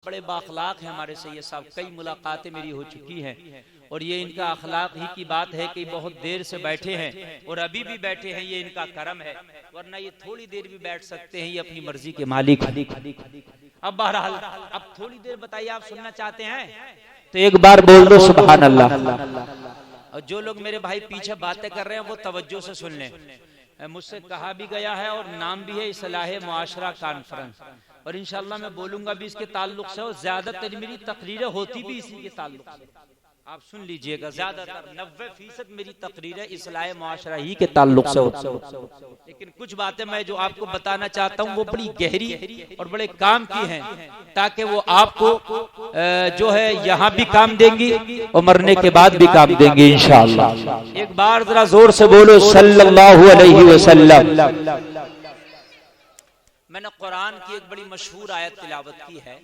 बड़े बाखलाक हैं हमारे सैयद साहब, कई मुलाकातें मेरी हो चुकी हैं और ये इनका अखलाक ही की बात है कि बहुत देर से बैठे हैं और अभी भी बैठे हैं, ये इनका करम है, वरना ये थोड़ी देर भी बैठ सकते हैं, ये अपनी मर्जी के मालिक। अब बहरहाल अब थोड़ी देर बताइए, आप सुनना चाहते हैं तो एक बार बोल दो सुभान अल्लाह। और जो लोग मेरे भाई पीछे बातें कर रहे हैं वो तवज्जो से सुन लें। मुझसे कहा भी गया है और नाम भी है इस्लाह मुआशरा कॉन्फ्रेंस, और इंशाल्लाह मैं बोलूंगा भी इसके ताल्लुक से, और ज्यादातर मेरी तकरीरें होती भी इसी के ताल्लुक से। आप सुन लीजिएगा, ज्यादातर 90% मेरी तकरीरें इस्लाह मुआशरा ही के ताल्लुक से होती है। लेकिन कुछ बातें मैं जो आपको बताना चाहता हूँ वो बड़ी गहरी और बड़े काम की हैं, ताकि वो आपको जो है यहाँ भी काम देंगी और मरने के बाद भी काम देंगी इंशाअल्लाह। एक बार जरा जोर से बोलो सल्लल्लाहु अलैहि वसल्लम। मैंने कुरान की एक बड़ी मशहूर आयत तिलावत की है,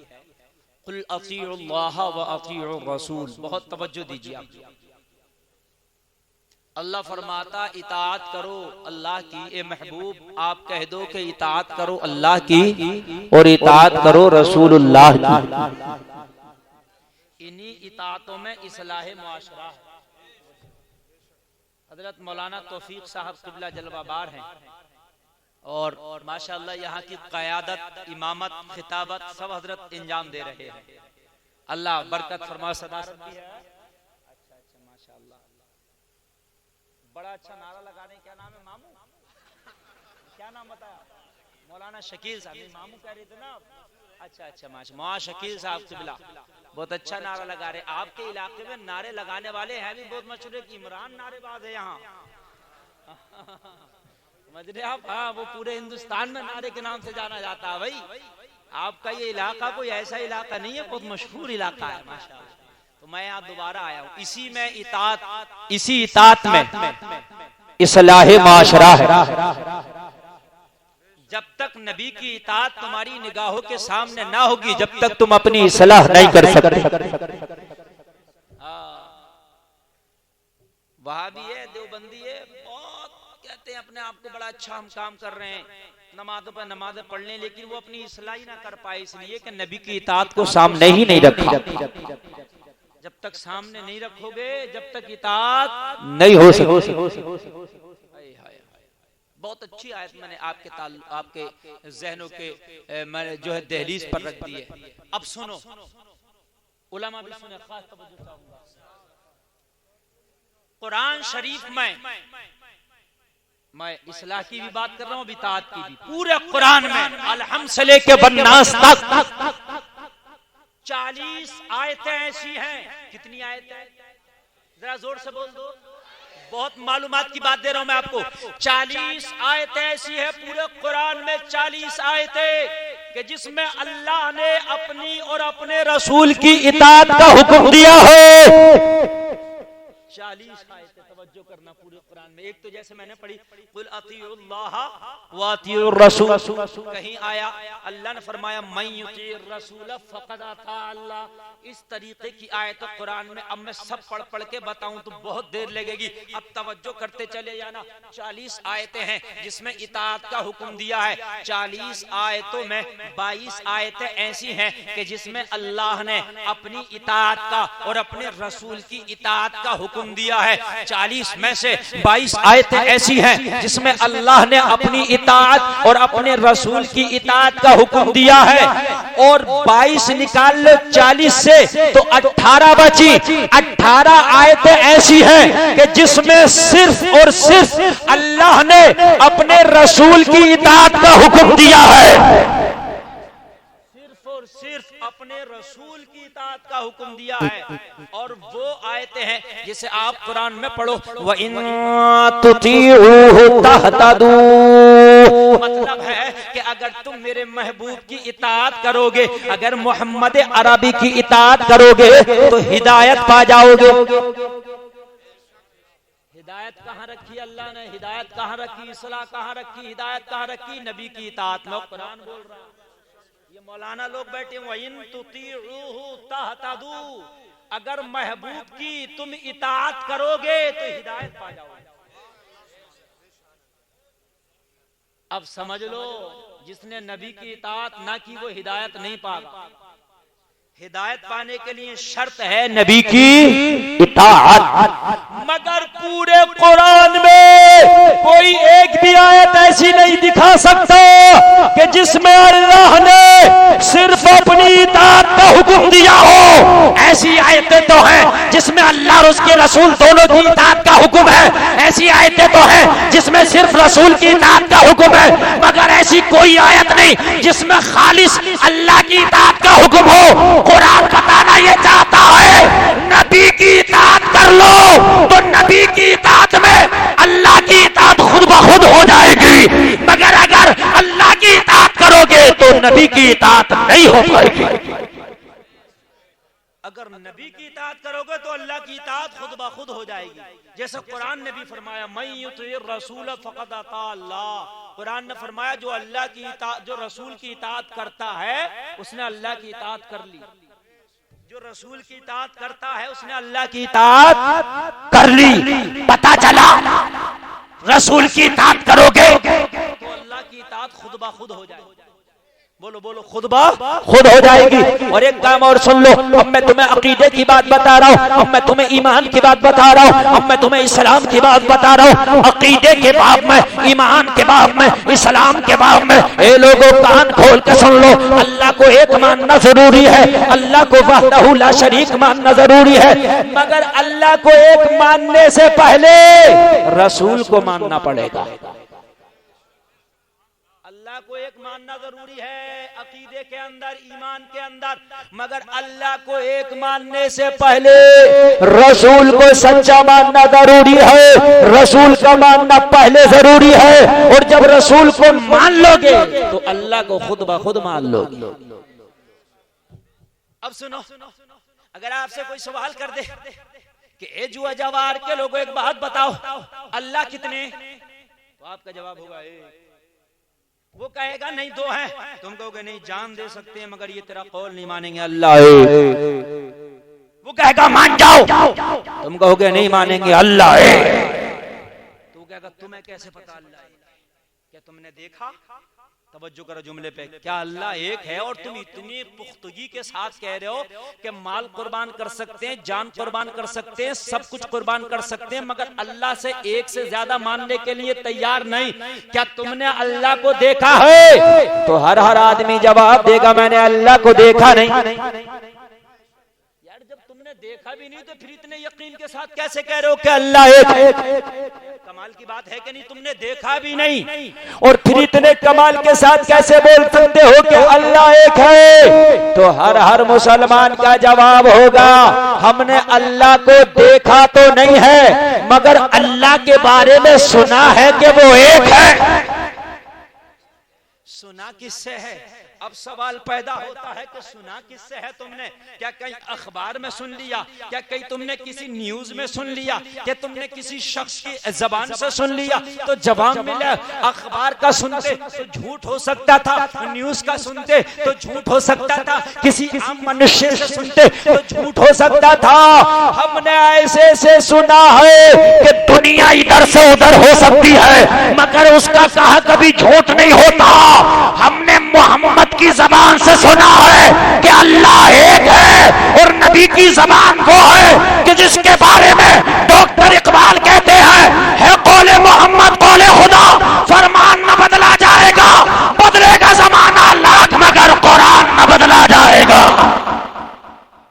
कुल अतीउल्लाह व अतीउर रसूल। बहुत तवज्जो दीजिए आप। अल्लाह फरमाता इताअत करो अल्लाह की, ए महबूब आप कह दो कि इताअत करो अल्लाह की और इताअत करो रसूलुल्लाह की। इन्हीं इताअतों में इस्लाह मुआशरा है। हजरत मौलाना तौफीक साहब क़िबला जलवाबार हैं और माशाअल्लाह यहाँ की क़यादत, इमामत, खिताबत सब हजरत इंजाम दे रहे हैं। अल्लाह बरकत फरमा, सदारत भी है। अच्छा माशाअल्लाह, बड़ा अच्छा नारा लगा रहे हैं। क्या नाम है मामू? क्या नाम बताया? मौलाना शकील साहब। मामू कह रहे थे ना? अच्छा मौलाना शकील साहब क़िबला बहुत अच्छा नारा लगा रहे। आपके इलाके में नारे लगाने वाले हैं भी बहुत मशहूर, इमरान नारेबाज है यहाँ। समझ रहे आप? हाँ, वो पूरे हिंदुस्तान में नारे के नाम से जाना जाता है भाई। आपका ये इलाका कोई ऐसा इलाका नहीं है, बहुत मशहूर इलाका है माशाअल्लाह। तो मैं यहाँ दोबारा आया हूँ, इसी में इताअत, इसी इताअत में इस्लाह माशरा है। जब तक नबी की इताअत तुम्हारी निगाहों के सामने ना होगी, जब तक तुम अपनी इस्लाह नहीं कर सकते। वहाबी है, देवबंदी है, बहुत कहते हैं अपने आप को बड़ा अच्छा हम काम कर रहे हैं, नमाजों पर नमाजें पढ़ लें, लेकिन वो अपनी इस्लाह ही ना कर पाए, इसलिए कि नबी की इताअत को सामने ही नहीं रखा। जब तक सामने नहीं रखोगे, जब तक इताअत नहीं हो सकती। बहुत अच्छी आयत मैंने आपके जहनों के मैंने जो है दहलीज पर रख दी है। अब सुनो, उलमा भी सुने, खास तवज्जो चाहूंगा। कुरान शरीफ में मैं इस्लाह की भी बात कर रहा हूँ, इताअत की भी। पूरे कुरान में अलहम्द से लेके वन्नास तक 40 आयतें ऐसी हैं। कितनी आयतें? जरा जोर से बोल दो। बहुत मालूमात की बात दे रहा हूं मैं आपको। 40 आयतें ऐसी है पूरे कुरान में, 40 आयतें कि जिसमें अल्लाह ने अपनी और अपने रसूल की इताअत का हुक्म दिया है। 40 आयतें, तवज्जो करना पूरे कुरान में। एक तो जैसे मैंने पढ़ी कुल अतीउल्लाह व अतीउर रसूल, कहीं आया अल्लाह ने फरमाया मन युतीर रसूल फक़द अता अल्लाह। इस तरीके की आयत कुरान में, अब मैं सब पढ़ के बताऊं तो बहुत देर लगेगी, अब तवज्जो करते चले जाना। 40 आयतें हैं जिसमें इताअत का हुक्म दिया है। 40 आयतों में 22 आयतें ऐसी हैं कि जिसमें अल्लाह ने अपनी इताअत का और अपने रसूल की इताअत का हुक्म दिया है। 40 में से 22 आयतें ऐसी हैं जिसमें अल्लाह ने अपनी इताअत और अपने रसूल की इताअत का हुक्म दिया है। और 22 निकाल लो 40 से तो 18 बची। 18 आयतें ऐसी हैं कि जिसमें सिर्फ और सिर्फ अल्लाह ने अपने रसूल की इताअत का हुक्म दिया है। सिर्फ और सिर्फ अपने रसूल की इताअत का हुक्म दिया है। और वो आयतें हैं जिसे आप कुरान में पढ़ो, व इन तुतीऊहु तहतदू। मतलब है कि अगर तुम मेरे महबूब की इताअत करोगे, अगर मोहम्मद अरबी की इताअत करोगे तो हिदायत पा जाओगे। हिदायत कहाँ रखी अल्लाह ने? हिदायत कहाँ रखी? इस्लाह कहाँ रखी? हिदायत कहाँ रखी? नबी की इताअत में। कुरान बोल रहा है, ये मौलाना लोग बैठे व इन तुतीऊहु तहतदू। अगर महबूब की तुम इताअत करोगे तो हिदायत पा जाओगे। अब समझ लो, जिसने नबी की इताअत ना की वो हिदायत नहीं पागा। हिदायत पाने के लिए शर्त है नबी की इताअत। मगर पूरे कुरान में कोई एक भी आयत ऐसी नहीं दिखा सकता कि जिसमें अल्लाह ने सिर्फ अपनी इताअत का हुक्म दिया हो। ऐसी आयतें तो हैं जिसमें अल्लाह और उसके रसूल दोनों की इताअत का हुक्म है, ऐसी आयतें तो हैं जिसमें सिर्फ रसूल की इताअत का हुक्म है, मगर ऐसी कोई आयत नहीं जिसमें खालिस अल्लाह की इताअत का हुक्म हो। कुरान बताना ये चाहता है नबी की इताअत कर लो तो नबी की इताअत में अल्लाह की इताअत खुद ब खुद हो जाएगी, मगर अगर अल्लाह की इताअत करोगे तो नबी की इताअत नहीं हो पाएगी। अगर नबी की इताअत करोगे तो अल्लाह की इताअत खुद ब खुद हो जाएगी। जैसे कुरान ने भी फरमाया मैं युतीर रसूल फक़द अता अल्लाह। कुरान ने फरमाया जो अल्लाह की इताअत, जो रसूल की इताअत करता है उसने अल्लाह की इताअत कर ली। जो रसूल की इताअत करता है उसने अल्लाह की इताअत कर ली। पता चला रसूल की इताअत करोगे तो अल्लाह की इताअत खुद ब खुद हो जाएगी। बोलो बोलो, खुद ब खुद हो जाएगी। और एक काम और सुन लो, अब मैं तुम्हें अकीदे की बात बता रहा हूँ, अब मैं तुम्हें ईमान की बात बता रहा हूँ, अब मैं तुम्हें इस्लाम की बात बता रहा हूँ। अकीदे के बाब में, ईमान के बाब में, इस्लाम के बाब में ए लोगों कान खोल के सुन लो। अल्लाह को एक मानना जरूरी है, अल्लाह को वहदहू ला शरीक मानना जरूरी है, मगर अल्लाह को एक मानने से पहले रसूल को मानना पड़ेगा। अल्लाह को एक मानना जरूरी है अकीदे के अंदर, ईमान के अंदर, मगर अल्लाह को एक मानने से पहले रसूल को सच्चा मानना जरूरी है। रसूल का मानना पहले जरूरी है, और जब रसूल को मान लोगे तो अल्लाह को खुद ब खुद मान लोगे। अब सुनो, अगर आपसे कोई सवाल कर दे कि ए जुआ जवार के लोगों एक बात बताओ अल्लाह कितने, तो आपका जवाब होगा वो कहेगा नहीं दो हैं, तुम कहोगे नहीं जान दे सकते हैं मगर ये तेरा कौल नहीं मानेंगे अल्लाह है। वो कहेगा मान जाओ, तुम कहोगे नहीं मानेंगे अल्लाह है। तो कहेगा तुम्हें कैसे पता अल्लाह है, क्या तुमने देखा? तवज्जो करो जुमले पे, क्या अल्लाह एक है? और तुम इतनी पुख्तगी के साथ कह रहे हो कि माल कुर्बान कर सकते हैं, जान कुर्बान कर सकते हैं, सब कुछ कुर्बान कर सकते हैं, मगर अल्लाह से एक से ज्यादा मानने के लिए तैयार नहीं। क्या तुमने अल्लाह को देखा है? तो हर आदमी जवाब देगा मैंने अल्लाह को देखा नहीं। यार जब तुमने देखा भी नहीं तो फिर इतने यकीन के साथ कैसे कह रहे हो कि अल्लाह एक है? कमाल की बात है कि नहीं, तुमने देखा भी नहीं और फिर इतने कमाल के साथ कैसे बोल सकते हो कि अल्लाह एक है? तो हर मुसलमान का जवाब होगा हमने अल्लाह को देखा तो नहीं है, मगर अल्लाह के बारे में सुना है कि वो एक है। सुना किससे है? अब सवाल पैदा होता है कि सुना किससे है तुमने? क्या कहीं अखबार में सुन लिया? क्या कहीं तुमने किसी न्यूज में सुन लिया? क्या तुमने किसी शख्स की जबान से सुन लिया तो जवाब मिला? अखबार का सुनते तो झूठ हो सकता था, न्यूज का सुनते तो झूठ हो सकता था, किसी आम मनुष्य से सुनते तो झूठ हो सकता था। हमने ऐसे से सुना है कि दुनिया इधर से उधर हो सकती है मगर उसका कहा कभी झूठ नहीं होता। हमने मोहम्मद की जबान से सुना है कि अल्लाह एक है, और नबी की जबान वो है कि जिसके बारे में डॉक्टर इकबाल कहते हैं है कौले मोहम्मद कौले खुदा, फरमान न बदला जाएगा, बदलेगा जमाना लाख मगर कुरान न बदला जाएगा।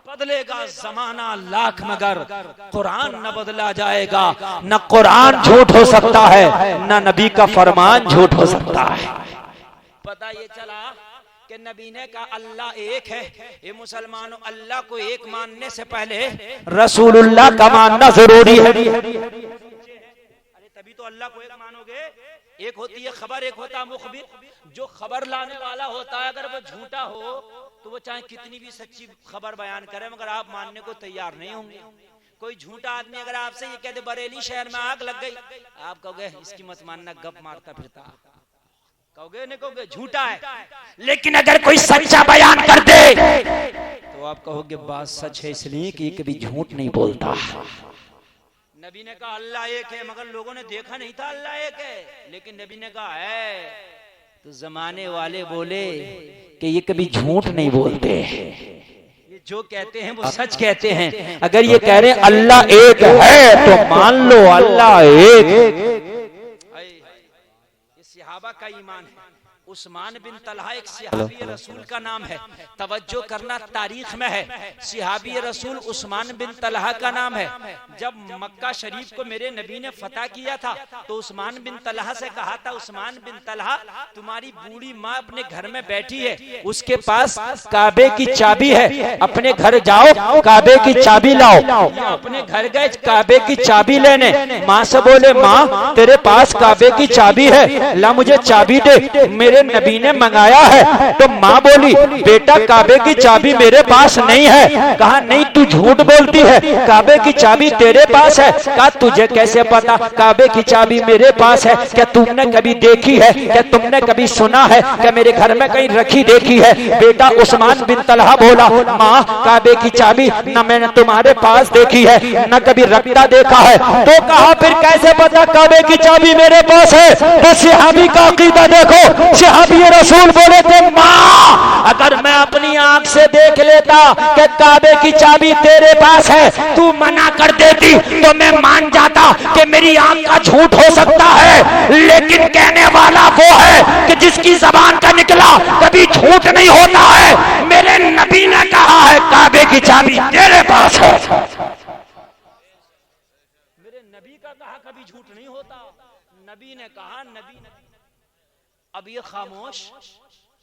बदलेगा जमाना लाख मगर कुरान न बदला जाएगा। न कुरान झूठ हो सकता है न नबी का फरमान झूठ हो सकता है। पता ये चला कि नबी ने कहा अल्लाह एक है। ये मुसलमानों, अल्लाह को एक मानने से पहले रसूलुल्लाह का मानना जरूरी है। अरे तभी तो अल्लाह को एक मानोगे। एक होती है खबर, एक होता है मुखबिर। जो खबर लाने वाला होता है अगर वो झूठा हो तो वो चाहे कितनी भी सच्ची खबर बयान करे मगर आप मानने को तैयार नहीं होंगे। कोई झूठा आदमी अगर आपसे ये कहते बरेली शहर में आग लग गई, आप कहोगे इसकी मत मानना, गप मारता फिरता, कहोगे नहीं कहोगे झूठा है। लेकिन अगर कोई सच्चा बयान कर दे तो आप कहोगे बात सच है इसलिए कि कभी झूठ नहीं बोलता। नबी ने कहा अल्लाह एक है मगर लोगों ने देखा नहीं था अल्लाह एक है, लेकिन नबी ने कहा है तो जमाने वाले बोले कि ये कभी झूठ नहीं बोलते, ये जो कहते हैं वो सच कहते हैं। अगर ये कह रहे हैं अल्लाह एक है तो मान लो अल्लाह एक। ये सहाबा का ईमान है। उस्मान बिन तलहा एक सहाबी रसूल का नाम है। तवज्जो करना, तारीख में है सहाबी रसूल उस्मान बिन तलहा का नाम है। जब मक्का शरीफ को मेरे नबी ने फतह किया था तो उस्मान बिन तलहा से कहा था, उस्मान बिन तलहा तुम्हारी बूढ़ी माँ अपने घर में बैठी है, उसके पास काबे की चाबी है, अपने घर जाओ काबे की चाबी लाओ। अपने घर गए काबे की चाबी लेने, माँ से बोले माँ तेरे पास काबे की चाबी है, ला मुझे चाबी दे, मेरे नबी ने मंगाया है। तो माँ बोली बेटा काबे की चाबी मेरे पास नहीं है। कहा नहीं तू झूठ बोलती है, काबे की चाबी तेरे पास है। कहा तुझे कैसे पता काबे की चाबी मेरे पास है? क्या तुमने कभी देखी है? क्या तुमने कभी सुना है? क्या मेरे घर में कहीं रखी देखी है? बेटा उस्मान बिन तलहा बोला माँ काबे की चाबी न मैंने तुम्हारे पास देखी है न कभी रखता देखा है। तो कहा फिर कैसे पता काबे की चाबी मेरे पास है? तो सहाबी का अकीदा देखो, सहाबी रसूल बोले थे माँ अगर मैं अपनी आंख से देख लेता कि काबे की चाबी तेरे पास है, तू मना कर देती तो मैं मान जाता कि मेरी आंख का झूठ हो सकता है। लेकिन कहने वाला वो है कि जिसकी जबान का निकला कभी झूठ नहीं होता है। मेरे नबी ने कहा है काबे की चाबी तेरे पास है। मेरे नबी का कहा कभी झूठ नहीं होता। नबी ने कहा, नबी अब ये खामोश।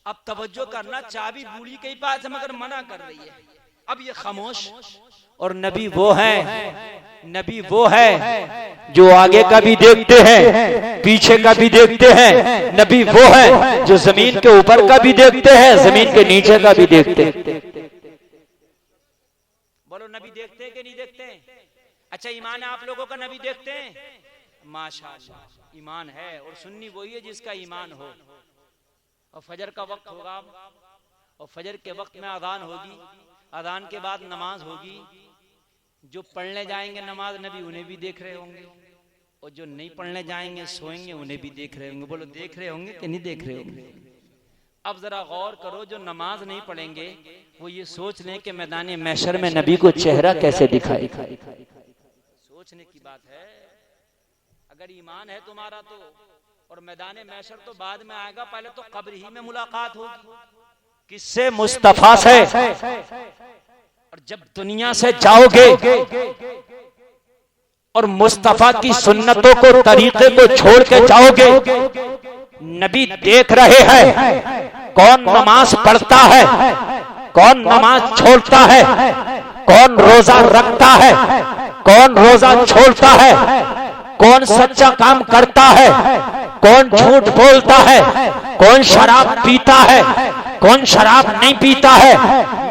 अब तवज्जो करना, चाबी बूढ़ी के पास है मगर मना कर रही है। अब ये खामोश। और नबी वो है, नबी वो है जो आगे का भी देखते हैं पीछे का भी देखते हैं। नबी वो है जो जमीन के ऊपर का भी देखते हैं जमीन के नीचे का भी देखते हैं। बोलो नबी देखते हैं कि नहीं देखते हैं? अच्छा ईमान है आप लोगों का, नबी देखते हैं? माशाअल्लाह ईमान है। और सुन्नी वही है जिसका ईमान हो। और फजर का वक्त होगा और फजर के वक्त में अजान होगी, अजान के बाद नमाज होगी। जो पढ़ने जाएंगे नमाज नबी उन्हें भी देख रहे होंगे और जो नहीं पढ़ने जाएंगे सोएंगे उन्हें भी देख रहे होंगे। बोलो देख रहे होंगे कि नहीं देख रहे होंगे? अब जरा गौर करो, जो नमाज नहीं पढ़ेंगे वो ये सोच लें कि मैदान महशर में नबी को चेहरा कैसे दिखाई। सोचने की बात है। अगर ईमान है तुम्हारा तो, और मैदान महशर तो बाद में आएगा, पहले तो कब्र ही में मुलाकात होगी। किससे? मुस्तफा से। और जब दुनिया से जाओगे और मुस्तफा की सुन्नतों को तरीके को छोड़ के जाओगे, नबी देख रहे हैं कौन नमाज पढ़ता है, कौन नमाज छोड़ता है, कौन रोजा रखता है, कौन रोजा छोड़ता है, कौन सच्चा काम करता है, कौन झूठ बोलता है, कौन शराब पीता है, कौन शराब नहीं पीता है।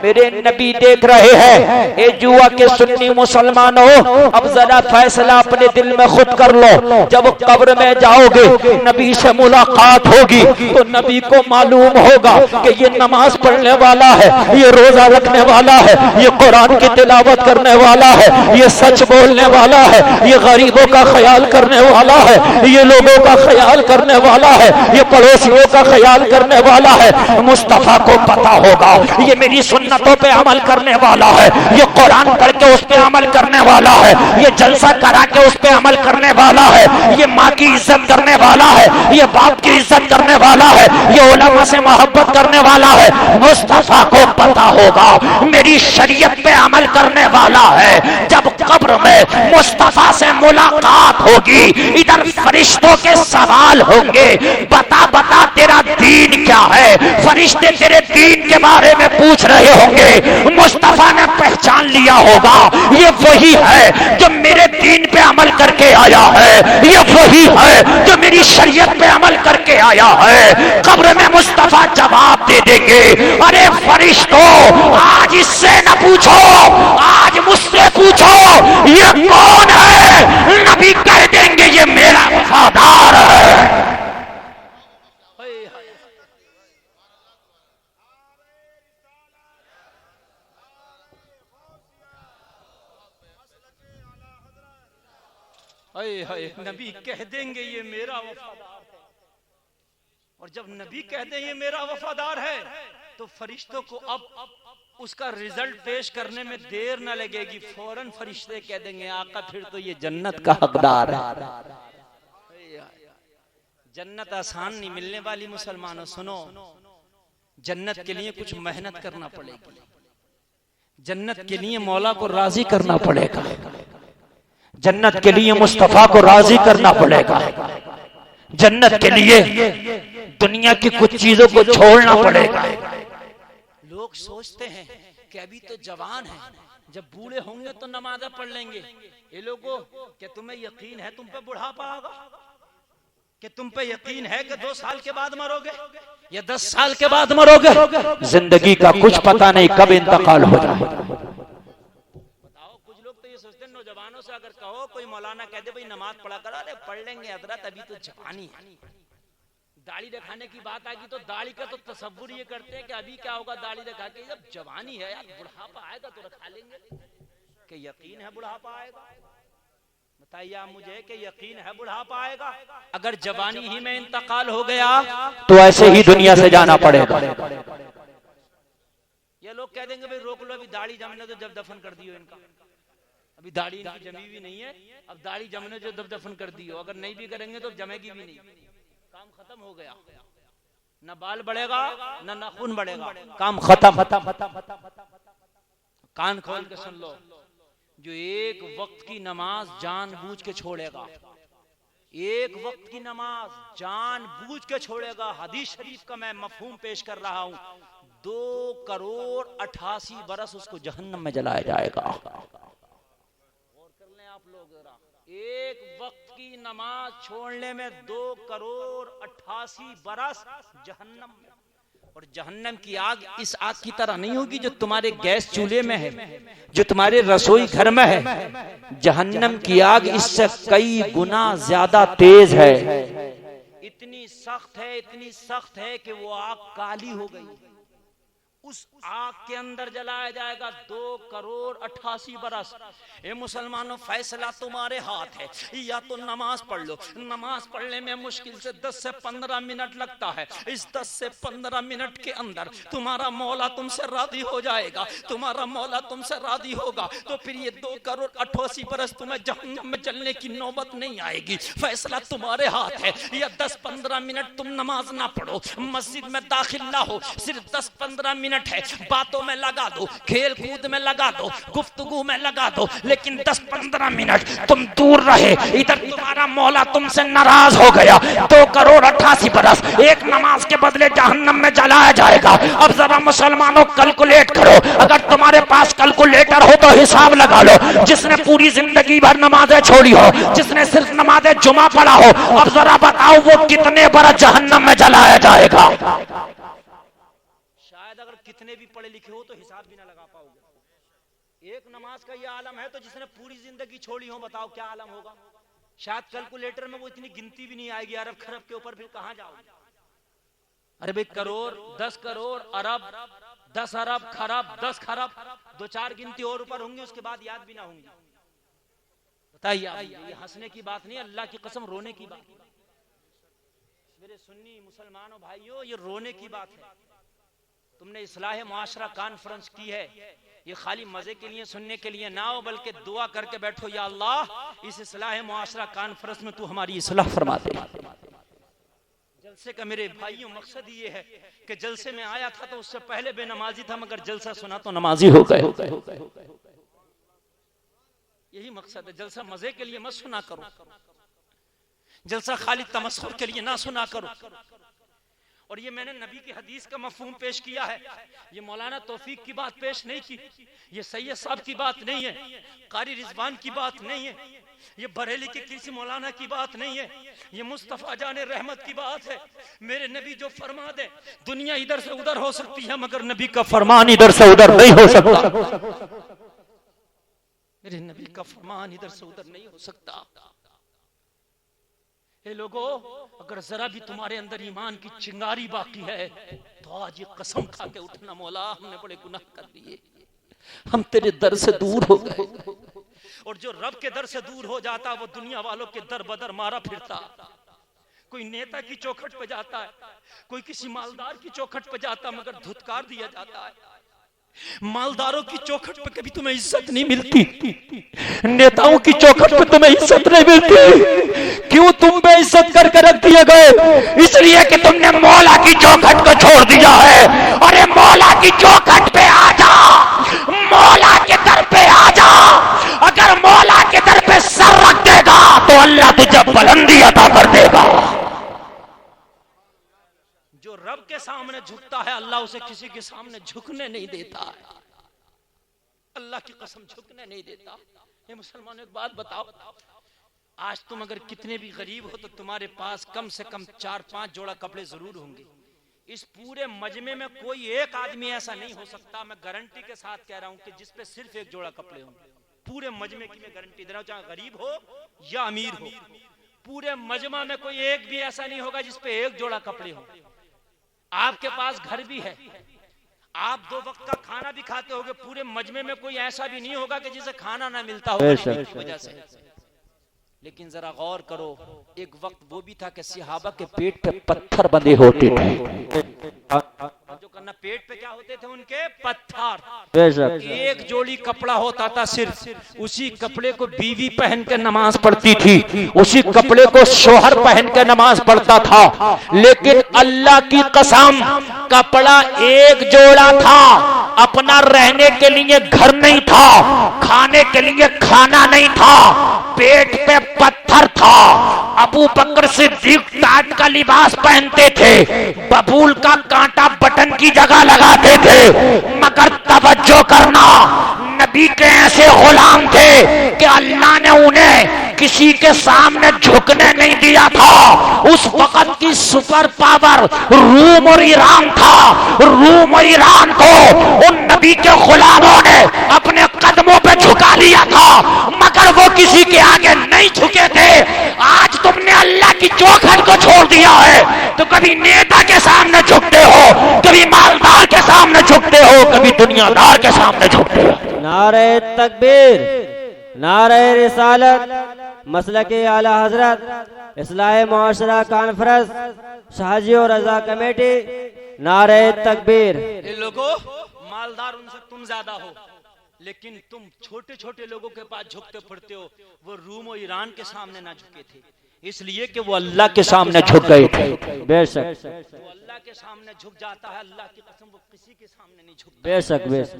मेरे नबी देख रहे हैं। ए जुआ के सुन्नी मुसलमानों, अब जरा फैसला अपने दिल में खुद कर लो। जब कब्र में जाओगे नबी से मुलाकात होगी तो नबी को मालूम होगा कि ये नमाज पढ़ने वाला है, ये रोजा रखने वाला है, ये कुरान की तिलावत करने वाला है, ये सच बोलने वाला है, ये गरीबों का ख्याल करने वाला है, ये लोगों का ख्याल करने वाला है, ये पड़ोसियों का ख्याल करने वाला है। मुस्तफा को पता होगा ये मेरी सुन्नतों पे अमल करने वाला है, ये कुरान पढ़ के उस पे अमल करने वाला है, ये जलसा करा के उस पे अमल करने वाला है, ये माँ की इज्जत करने वाला है, ये बाप की इज्जत करने वाला है, ये उलमा से मोहब्बत करने वाला है। मुस्तफा को पता होगा मेरी शरीयत पे अमल करने वाला है। जब कब्र में मुस्तफा से मुलाकात होगी, इधर फरिश्तों के सवाल होंगे, बता बता तेरा दीन क्या है। फरिश्ते तेरे दीन के बारे में पूछ रहे होंगे। मुस्तफा ने पहचान लिया होगा ये वही है जो मेरे दीन पे अमल करके आया है, ये वही है जो मेरी शरीयत पे अमल करके आया है। कब्र में मुस्तफा जवाब दे देंगे, अरे फरिश्तों आज इससे न पूछो, आज मुझसे पूछो ये कौन है। नबी कह देंगे ये मेरा वफादार है। नबी कह देंगे ये मेरा वफादार है। और जब नबी कह दे ये मेरा वफादार है तो फरिश्तों को अब उसका रिजल्ट पेश करने में देर न लगेगी, फौरन फरिश्ते कह देंगे आका फिर तो ये जन्नत का हकदार है। जन्नत आसान नहीं मिलने वाली मुसलमानों, सुनो, जन्नत के लिए कुछ मेहनत करना पड़ेगी, जन्नत के लिए मौला को राजी करना पड़ेगा, जन्नत के लिए मुस्तफा को राजी करना पड़ेगा, जन्नत के लिए दुनिया की कुछ चीजों को छोड़ना पड़ेगा। लोग सोचते हैं कि अभी तो जवान है, जब बूढ़े होंगे तो नमाज़ पढ़ लेंगे। ये लोगों, क्या तुम्हें यकीन है तुम पे बुढ़ापा आएगा? कि तुम पे यकीन है कि 2 साल के बाद मरोगे या 10 साल के बाद मरोगे? जिंदगी का कुछ पता नहीं कब इंतकाल हो जाए। बताओ, कुछ लोग तो ये सोचते हैं, नौजवानों से अगर कहो, कोई मौलाना कह दे भाई नमाज पढ़ा करो, अरे पढ़ लेंगे हजरत अभी तो जवानी है। दाढ़ी रखाने की बात आएगी तो दाढ़ी का तो तसव्वुर ये करते हैं कि अभी क्या होगा दाढ़ी रखा के, जब जवानी है यार, बुढ़ापा आएगा तो रखा लेंगे। कि यकीन है बुढ़ापा आएगा? बताइए आप मुझे कि यकीन है बुढ़ापा आएगा? अगर जवानी ही में इंतकाल हो गया तो ऐसे ही दुनिया से जाना पड़ेगा। ये लोग कह देंगे भाई रोक लो, अभी दाढ़ी जमने तो जब दफन कर दियो इनका, अभी दाढ़ी इनकी जमी भी नहीं है, अब दाढ़ी जमने जो जब दफन कर दियो, अगर नहीं भी करेंगे तो जमेगी भी नहीं, काम खत्म हो गया, न बाल बढ़ेगा न नाखून बढ़ेगा, काम खत्म। कान खोल के सुन लो, जो एक वक्त की नमाज जानबूझ के छोड़ेगा, एक वक्त की नमाज जानबूझ के छोड़ेगा, हदीस शरीफ का मैं मफहूम पेश कर रहा हूं, 2,88 बरस उसको जहन्नम में जलाया जाएगा। और कर लें आप लोग जरा, एक वक्त की नमाज छोड़ने में 2,88 बरस जहन्नम में। और जहन्नम की आग इस आग की तरह नहीं होगी जो तुम्हारे गैस चूल्हे में है, जो तुम्हारे रसोई घर में है। जहन्नम की आग इससे कई गुना ज्यादा तेज है, इतनी सख्त है, इतनी सख्त है कि वो आग काली हो गई। उस आग के अंदर जलाया जाएगा 2,88 बरस। ए मुसलमानों, फैसला तुम्हारे हाथ है, या तो नमाज पढ़ लो। नमाज पढ़ने में मुश्किल से 10 से 15 मिनट लगता है। इस 10 से 15 मिनट के अंदर तुम्हारा मौला तुमसे राजी हो जाएगा। तुम्हारा मौला तुमसे राजी होगा तो फिर ये 2,88 बरस तुम्हें जहन्नम में जलने की नौबत नहीं आएगी। फैसला तुम्हारे हाथ है, या 10-15 मिनट तुम नमाज ना पढ़ो, मस्जिद में दाखिल ना हो, सिर्फ 10-15 मिनट है, बातों में लगा दो, खेल कूद में लगा दो, गुफ्तगू में लगा दो, लेकिन 10-15 मिनट तुम दूर रहे, इधर तुम्हारा मौला तुमसे नाराज हो गया। 2,88 बरस एक नमाज के बदले जहन्नम में जलाया जाएगा। अब जरा मुसलमानों कैलकुलेट करो, अगर तुम्हारे पास कैलकुलेटर हो तो हिसाब लगा लो। जिसने पूरी जिंदगी भर नमाजें छोड़ी हो, जिसने सिर्फ नमाजें जुमा पढ़ा हो, अब जरा बताओ वो कितने बरस जहन्नम में जलाया जाएगा। अगर कितने भी पढ़े लिखे हो तो हिसाब भी ना लगा पाओगे। एक नमाज का ये आलम है तो जिसने पूरी जिंदगी छोड़ी हो, बताओ क्या आलम होगा। शायद कैलकुलेटर में वो इतनी गिनती भी नहीं आएगी, अरब खरब के ऊपर फिर कहां जाओगे। अरे भाई करोड़, 10 करोड़, अरब, 10 अरब, खरब, 10 खरब, 2-4 गिनती और ऊपर होंगी, उसके बाद याद भी ना होंगी। बताइए, ये हंसने की बात नहीं, अल्लाह की कसम रोने की बात। मेरे सुन्नी मुसलमानों भाइयों, ये रोने की बात है। तुमने इस्लाह मुआशरा कॉन्फ्रेंस की है, ये खाली मजे के लिए सुनने के लिए ना हो, बल्कि दुआ करके बैठो, या अल्लाह इस इस्लाह मुआशरा कॉन्फ्रेंस में तू हमारी इस्लाह फरमा दे। जलसे का मेरे भाइयों मकसद ये है कि जलसे में आया था तो उससे पहले बेनमाजी था, मगर जलसा सुना तो नमाजी हो गए। यही मकसद है। जलसा मजे के लिए मत सुना करो, जलसा खाली तमस्खुर के लिए ना सुना करो। और ये मैंने नबी की हदीस का मफहूम पेश किया है, ये मौलाना तौफीक की बात पेश नहीं की, ये सैयद साहब की बात नहीं है, कारी रिजवान की बात नहीं है, ये बरेली के किसी मौलाना की बात नहीं है, ये मुस्तफा जाने रहमत की बात है। मेरे नबी जो फरमा दे, दुनिया इधर से उधर हो सकती है मगर नबी का फरमान इधर से उधर नहीं हो सकता। मेरे नबी का फरमान इधर से उधर नहीं हो सकता। हे लोगों, अगर जरा भी तुम्हारे अंदर ईमान की चिंगारी बाकी है तो आज ये कसम खा के उठना, मौला हमने बड़े गुनाह कर दिए, हम तेरे दर से दूर हो गए। और जो रब के दर से दूर हो जाता वो दुनिया वालों के दर बदर मारा फिरता। कोई नेता की चौखट पे जाता है, कोई किसी मालदार की चौखट पे जाता है, मगर धुतकार दिया जाता है। मालदारों की चौखट पे कभी तुम्हें इज्जत नहीं मिलती, नेताओं की चौखट पे तुम्हें इज्जत नहीं मिलती। क्यों तुम बेइज्जत करके रख दिए गए? इसलिए कि तुमने मौला की चौखट को छोड़ दिया है। अरे मौला की चौखट पे आ जा, मौला के दर पे आ जा। अगर मौला के दर पे सर रख देगा तो अल्लाह तुझे बुलंदी अता कर देगा। जो रब के सामने झुकता है अल्लाह उसे किसी के सामने झुकने नहीं देता है। अल्लाह की कसम झुकने नहीं देता। ये मुसलमानों एक बात बताओ, आज तुम अगर कितने भी गरीब हो तो तुम्हारे पास कम से कम 4-5 जोड़ा कपड़े जरूर होंगे। इस पूरे मजमे में कोई एक आदमी ऐसा नहीं हो सकता, मैं गारंटी के साथ कह रहा हूं, कि जिसपे सिर्फ एक जोड़ा कपड़े होंगे। पूरे मजमे की मैं गारंटी दे रहा हूं, चाहे गरीब हो या अमीर हो, पूरे मजमा में कोई एक भी ऐसा नहीं होगा जिसपे एक जोड़ा कपड़े हो। आपके पास घर भी है, आप 2 वक्त का खाना भी खाते होगे, पूरे मजमे में कोई ऐसा भी नहीं होगा कि जिसे खाना ना मिलता होगा की वजह से। लेकिन जरा गौर करो, एक वक्त वो भी था कि सहाबा के पेट पे पत्थर बंधे होते थे। जो करना, पेट पे क्या होते थे उनके? पत्थर। एक जोड़ी कपड़ा होता था सिर्फ, उसी कपड़े को बीवी पहन के नमाज पढ़ती थी, उसी कपड़े को शोहर पहन के नमाज पढ़ता था। लेकिन अल्लाह की कसम, कपड़ा एक जोड़ा था, अपना रहने के लिए घर नहीं था, खाने के लिए खाना नहीं था, पेट पे पत्थर था। अबू बकर सिद्दीक टाट का लिबास पहनते थे, बबूल का कांटा बटन की जगह लगाते थे, मगर तवज्जो करना, नबी के ऐसे गुलाम थे कि अल्लाह ने उन्हें किसी के सामने झुकने नहीं दिया था। उस वक्त की सुपर पावर रूम और ईरान था। रूम और ईरान को उन नबी के गुलामों ने अपने कदमों पे झुका लिया था, मगर वो किसी के आगे नहीं झुके थे। आज तुमने अल्लाह की चौखट को छोड़ दिया है, तो कभी नेता के सामने झुकते हो, कभी मालदार के सामने झुकते हो, कभी दुनियादार के सामने झुकते हो। नारे तकबीर, नारे रिसालत, मसलके आला हजरत, इस्लाह मुआशरा कॉन्फ्रेंस, शाहजी और रजा कमेटी, नारे तकबीर। लोगों, मालदार उनसे तुम ज्यादा हो, लेकिन तुम छोटे छोटे लोगों के पास झुकते फिरते हो। वो रूम और ईरान के सामने ना झुके थे, इसलिए कि वो अल्लाह के सामने झुक गए थे। बेशक वो अल्लाह के सामने झुक जाता है, अल्लाह की कसम वो किसी के सामने नहीं झुकता। बेशक बेशक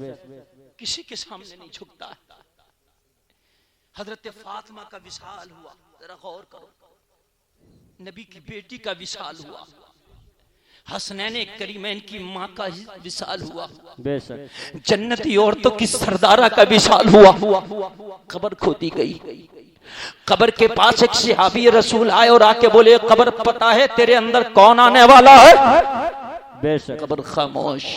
किसी के सामने नहीं झुकता। हजरत फातिमा का विशाल हुआ, जरा गौर करो, नबी की बेटी का विशाल हुआ, हसनैन करीमैन की माँ का विशाल हुआ, बेशक जन्नती औरतों की सरदारा का विशाल हुआ। कब्र खोदी गई, कब्र के पास एक सहाबी रसूल आए और आके बोले, कब्र पता है तेरे अंदर कौन आने वाला है? बेशक कब्र खामोश।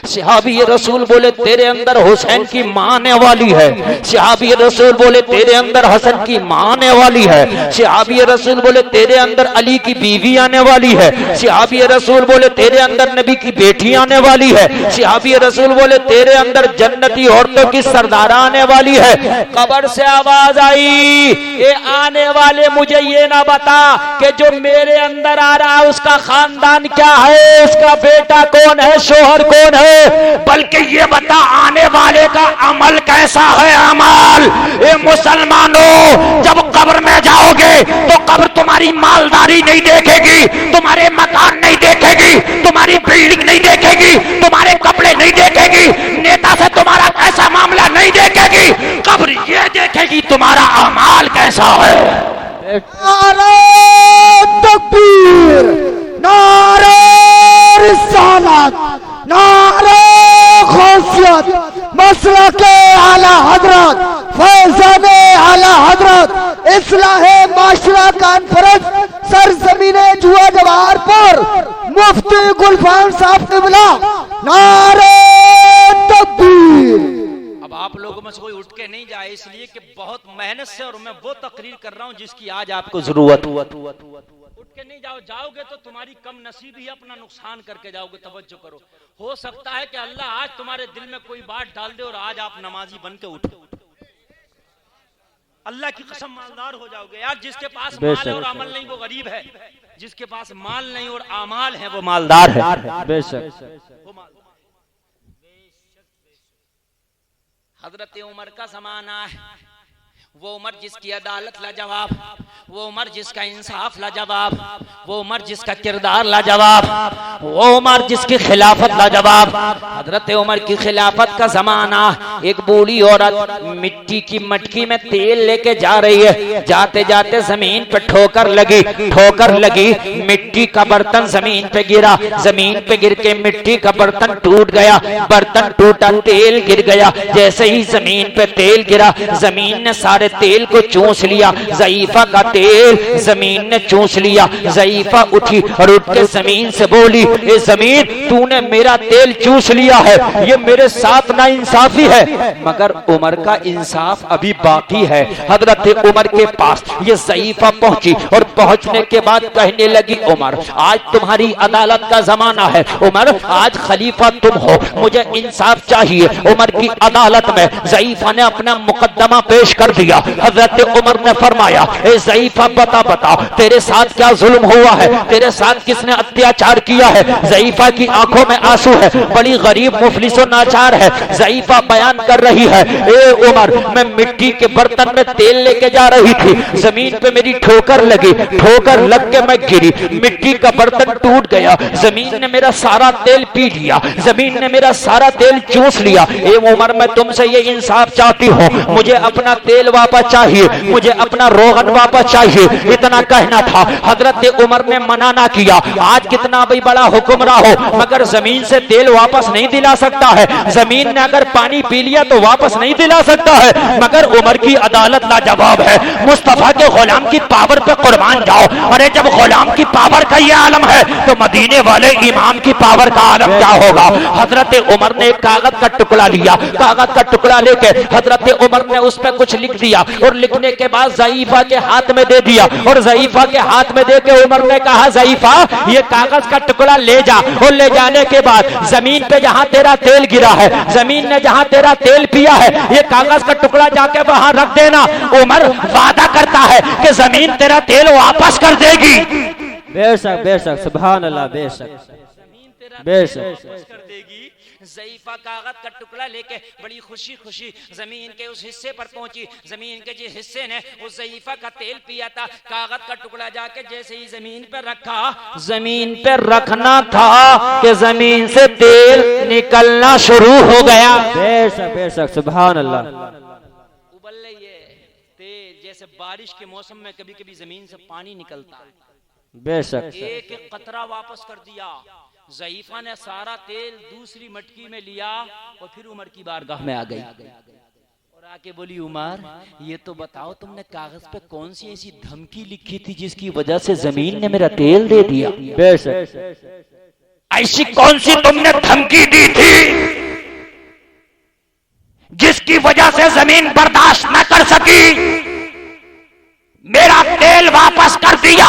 सहाबी रसूल बोले, तेरे अंदर हुसैन की मां आने वाली है। सहाबी रसूल बोले, तेरे अंदर हसन की मां आने वाली है। सहाबी रसूल बोले, तेरे अंदर अली की बीवी आने वाली है। सहाबी रसूल बोले, तेरे अंदर नबी की बेटी आने वाली है। सहाबी रसूल बोले, तेरे अंदर जन्नती औरतों की सरदारा आने वाली है। कब्र से आवाज आई, ये आने वाले मुझे ये ना बता कि जो मेरे अंदर आ रहा है उसका खानदान क्या है, उसका बेटा कौन है, शोहर कौन है, बल्कि ये बता आने वाले का अमल कैसा है। अमल, ये मुसलमानों, जब कब्र में जाओगे तो कब्र तुम्हारी मालदारी नहीं देखेगी, तुम्हारे मकान नहीं देखेगी, तुम्हारी बिल्डिंग नहीं देखेगी, तुम्हारे कपड़े नहीं देखेगी, नेता से तुम्हारा कैसा मामला नहीं देखेगी। कब्र ये देखेगी तुम्हारा अमाल कैसा है। नारे तकबीर, नारे रिसालत, नारे खौसियत, मसलके आला हजरत, फैज़ान आला हजरत, इस्लाहे माशरा कॉन्फ्रेंस, सरजमीने जुआ जवाहरपुर, मुफ्ती गुलफाम साहब क़िबला, नारे तकबीर। अब आप लोगों में से कोई उठ के नहीं जाए, इसलिए कि बहुत मेहनत से और मैं वो तकरीर कर रहा हूँ जिसकी आज आपको जरूरत हुआ। उठ के नहीं जाओ, जाओगे तो तुम्हारी कम नसीबी अपना नुकसान करके जाओगे। तवज्जो करो, हो सकता है कि अल्लाह आज तुम्हारे दिल में कोई बात डाल दे और आज आप नमाजी बन के उठो। अल्लाह की कसम मालदार हो जाओगे यार। जिसके पास बेशक, माल है और बेशक। अमल नहीं वो गरीब है, जिसके पास माल नहीं और आमाल है वो मालदार है। बेशक वो मालदार हजरत उमर का ज़माना है, वो उमर जिसकी अदालत लाजवाब, वो उमर जिसका इंसाफ लाजवाब, वो उमर जिसका किरदार लाजवाब, वो उमर जिसकी खिलाफत लाजवाब। हजरत उमर की खिलाफत का जमाना, एक बूढ़ी औरत मिट्टी की मटकी में तेल लेके जा रही है, जाते जाते जमीन पे ठोकर लगी, मिट्टी का बर्तन जमीन पे गिरा, जमीन पे गिर के मिट्टी का बर्तन टूट गया, बर्तन टूटा, तेल गिर गया। जैसे ही जमीन पे तेल गिरा, जमीन ने सारे तेल को चूस लिया, ज़ईफा का तेल जमीन ने चूस लिया। ज़ईफा उठी और उठ के जमीन से बोली, ए जमीन तूने मेरा तेल चूस लिया है, ये मेरे साथ ना इंसाफी है। मगर उमर का इंसाफ अभी बाकी है। हजरत उमर के पास ये ज़ईफा पहुंची और पहुंचने के बाद कहने लगी, उमर आज तुम्हारी अदालत का जमाना है, उमर आज खलीफा तुम हो, मुझे इंसाफ चाहिए। उमर की अदालत में ज़ईफा ने अपना मुकदमा पेश कर दिया। हजरत उमर ने फरमाया, ए ज़ईफा बता तेरे साथ क्या जुल्म हुआ है, तेरे साथ किसने अत्याचार किया है। ज़ईफा की आंखों में आंसू है, बड़ी गरीब मुफलिसो नाचार है। ज़ईफा बयान कर रही है, ए उमर मैं मिट्टी के बर्तन में तेल लेके जा रही थी, जमीन पे मेरी ठोकर लग के मैं गिरी, मिट्टी का बर्तन टूट गया, जमीन ने मेरा सारा तेल पी लिया, जमीन ने मेरा सारा तेल चूस लिया। ए उमर मैं तुमसे ये इंसाफ चाहती हूँ, मुझे अपना तेल वापस चाहिए, मुझे अपना रोगन वापस चाहिए। इतना कहना था। हजरत उमर ने मना ना किया। आज कितना भी बड़ा हुक्मरान हो, मगर जमीन से तेल वापस नहीं दिला सकता है। जमीन ने अगर पानी पी लिया तो वापस नहीं दिला सकता है। मगर उमर की अदालत लाजवाब है। मुस्तफा के गुलाम की पावर पे कुर्बान जाओ। अरे जब गुलाम की पावर का ये आलम है तो मदीने वाले इमाम की पावर का आलम क्या होगा। हजरत उमर ने एक कागज का टुकड़ा लिया, कागज का टुकड़ा लेके हजरत उमर ने उस पर कुछ लिख दिया और लिखने के बाद ज़ईफा के हाथ में दे दिया। और ज़ईफा के हाथ में दे के उमर ने कहा, ज़ईफा ये कागज का टुकड़ा ले जा। और ले जाने के बाद जमीन पे जहां तेरा तेल गिरा है, जमीन ने जहां तेरा तेल पिया है, ये कागज का टुकड़ा जाके वहां रख देना। उमर वादा करता है कि जमीन तेरा तेल वापस कर देगी। बेशक बेशक सुभान अल्लाह, बेशक बेशक कर देगी। ज़ईफा कागज का टुकड़ा लेके बड़ी खुशी खुशी जमीन के उस हिस्से पर पहुंची। जमीन के जिस हिस्से ने उस ज़ईफा का तेल पिया था, कागज का टुकड़ा जाके जैसे ही जमीन पर रखा, जमीन पर रखना था कि जमीन से तेल निकलना शुरू हो गया। बेशक बेशक सुभान अल्लाह। उबल रही है तेल, जैसे बारिश के मौसम में कभी कभी जमीन से पानी निकलता है। बेशक एक एक कतरा वापस कर दिया। ज़ईफा ने सारा तेल दूसरी मटकी में लिया और फिर उमर की बारगाह में आ गई और आके बोली, उमर ये तो बताओ तुमने कागज पे कौन सी ऐसी धमकी लिखी थी जिसकी वजह से जमीन ने मेरा तेल दे दिया। बेशक ऐसी कौन सी तुमने धमकी दी थी जिसकी वजह से जमीन बर्दाश्त न कर सकी, मेरा तेल वापस कर दिया।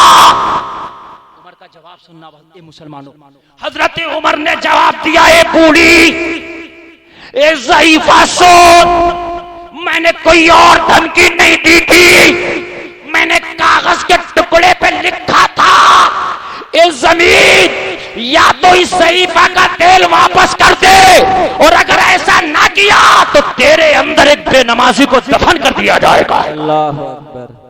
उमर का जवाब सुनना ए मुसलमानों। हजरत उमर ने जवाब दिया, ए बूढ़ी, ए ज़ईफा सुन, मैंने कोई और धमकी नहीं दी थी, मैंने कागज के टुकड़े पे लिखा था, ए जमीन या तो इस ज़ईफा का तेल वापस कर दे, और अगर ऐसा ना किया तो तेरे अंदर एक बेनमाजी को दफन कर दिया जाएगा। अल्लाह अकबर।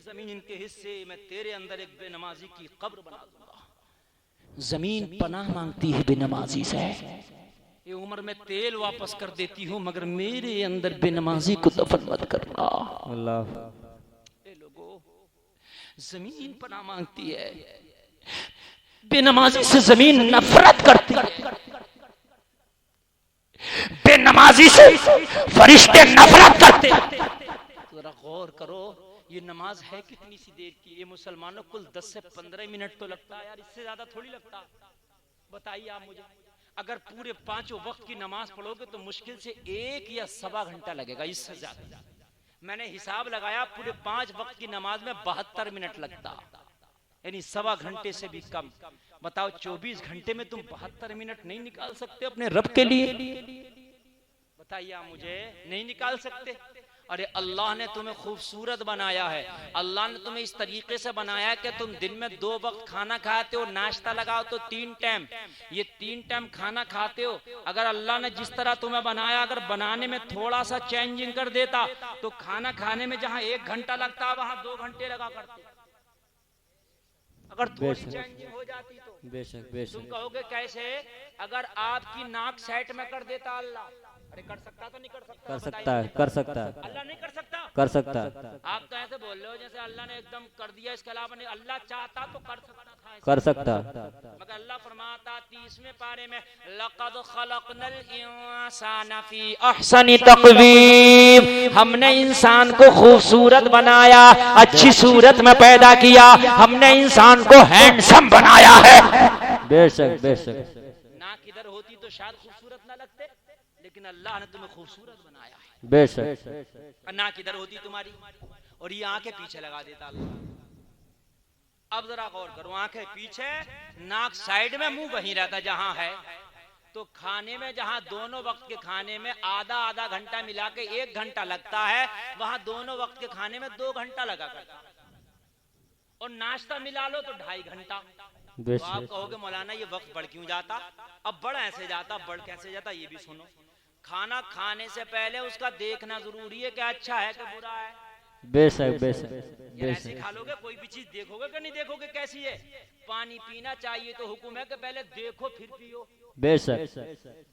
जमीन के हिस्से में तेरे अंदर एक बेनमाजी की कब्र बना दूंगा। जमीन पनाह मांगती है बेनमाजी से। ये उम्र में तेल वापस कर देती हूँ, मगर मेरे अंदर बेनमाजी को दफन मत करना। अल्लाह लोगों, जमीन पनाह मांगती है, बेनमाजी से जमीन नफरत करती है, बेनमाजी से फरिश्ते नफरत करते हैं। जरा गौर करो, ये नमाज है कितनी सी देर की। ये मुसलमानों कुल 10 से 15 मिनट तो लगता है यार, इससे ज्यादा थोड़ी लगता। बताइए आप मुझे, अगर पूरे 5 वक्त की नमाज पढ़ोगे तो मुश्किल से 1 या सवा घंटा लगेगा, इससे ज्यादा। मैंने हिसाब लगाया, पूरे 5 वक्त की नमाज में 72 मिनट लगता, यानी सवा घंटे से भी कम। बताओ 24 घंटे में तुम 72 मिनट नहीं निकाल सकते अपने रब के लिए? बताइए आप मुझे, नहीं निकाल सकते। अरे अल्लाह ने तुम्हें खूबसूरत बनाया है, अल्लाह ने तुम्हें इस तरीके से बनाया है कि तुम दिन में 2 वक्त खाना खाते हो, नाश्ता लगाओ तो 3 टाइम, ये 3 टाइम खाना खाते हो। अगर अल्लाह ने जिस तरह तुम्हें बनाया, अगर बनाने में थोड़ा सा चेंजिंग कर देता तो खाना खाने में जहां 1 घंटा लगता है वहां 2 घंटे लगा करते। अगर थोड़ी चेंजिंग हो जाती तो बेशक बेशक। तुम कहोगे कैसे? अगर आपकी नाक साइड में कर देता अल्लाह, अरे कर सकता तो नहीं कर सकता? कर सकता है, कर सकता है, अल्लाह नहीं कर सकता? कर सकता है, आप तो ऐसे बोल रहे हो जैसे अल्लाह ने एकदम कर दिया, इसके अलावा नहीं। अल्लाह चाहता तो कर सकता था, कर सकता है। मगर अल्लाह फरमाता 30वें पारे में, लक़द खलक़नल इंसाना फी अहसनि तक़वीम, हमने इंसान को खूबसूरत बनाया, अच्छी सूरत में पैदा किया, हमने इंसान को हैंडसम बनाया है। बेशक बेशक। नाक इधर होती तो शायद खूबसूरत ना लगते, लेकिन अल्लाह ने तुम्हें खूबसूरत बनाया है। बेशक। नाक इधर होती तुम्हारी और ये आंखें पीछे लगा देता अल्लाह। अब जरा गौर करो, आंखें पीछे, नाक साइड में, मुंह वहीं रहता जहां है। तो खाने में जहां दोनों वक्त के खाने में आधा घंटा मिला के 1 घंटा लगता है, वहां दोनों वक्त के खाने में 2 घंटा लगा करता। और नाश्ता मिला लो तो 2.5 घंटा। तो आप कहोगे मौलाना ये वक्त बढ़ क्यों जाता? अब बढ़ ऐसे जाता, बढ़ कैसे जाता ये भी सुनो। खाना खाने से पहले उसका देखना जरूरी है कि अच्छा है कि बुरा है। बेशक बेशक। ऐसे खा लोगे, कोई भी चीज देखोगे कि नहीं देखोगे कैसी है? पानी पीना चाहिए तो हुक्म है कि पहले देखो फिर पियो। बेशक।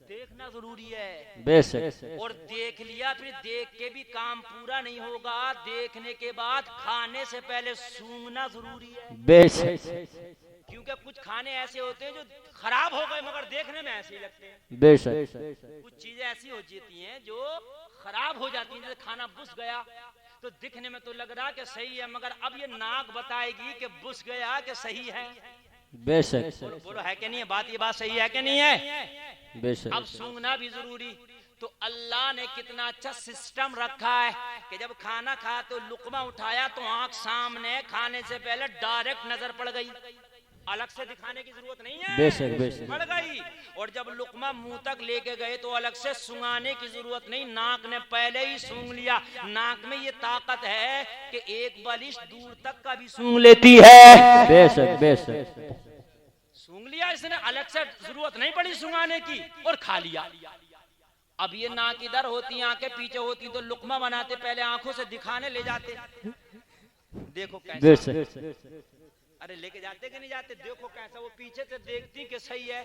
देखना जरूरी है। बेशक। और देख लिया, फिर देख के भी काम पूरा नहीं होगा, देखने के बाद खाने से पहले सूंघना जरूरी है। बेशक। क्योंकि कुछ खाने ऐसे होते हैं जो खराब हो गए मगर देखने में ऐसे ही लगते हैं। बेशक। कुछ चीजें ऐसी हो जाती हैं जो खराब हो जाती हैं, जैसे खाना बुस गया तो दिखने में तो लग रहा कि सही है, मगर अब ये नाक बताएगी कि बुस गया कि सही है। बेशक। बोलो है कि नहीं है बात? ये बात सही है कि नहीं है? बेशक। अब सूंघना भी जरूरी। तो अल्लाह ने कितना अच्छा सिस्टम रखा है कि जब खाना खाया तो लुकमा उठाया तो आंख सामने, खाने से पहले डायरेक्ट नजर पड़ गई, अलग से दिखाने की जरूरत नहीं है। बेशक बेशक। पड़ गई। और जब लुकमा मुंह तक लेके गए तो अलग से सूंघाने की जरूरत नहीं, नाक ने पहले ही सूंघ लिया। नाक में ये ताकत है कि एक बलिश दूर तक का भी सूंघ लेती है। बेशक बेशक। सूंघ लिया इसने, अलग से जरूरत नहीं पड़ी सूंघाने की, और खा लिया। अब ये नाक इधर होती, आंखें पीछे होती, तो लुकमा बनाते पहले आंखों से दिखाने ले जाते। देखो कैसे, अरे लेके जाते कि नहीं जाते? देखो कैसा, वो पीछे से देखती कि सही है,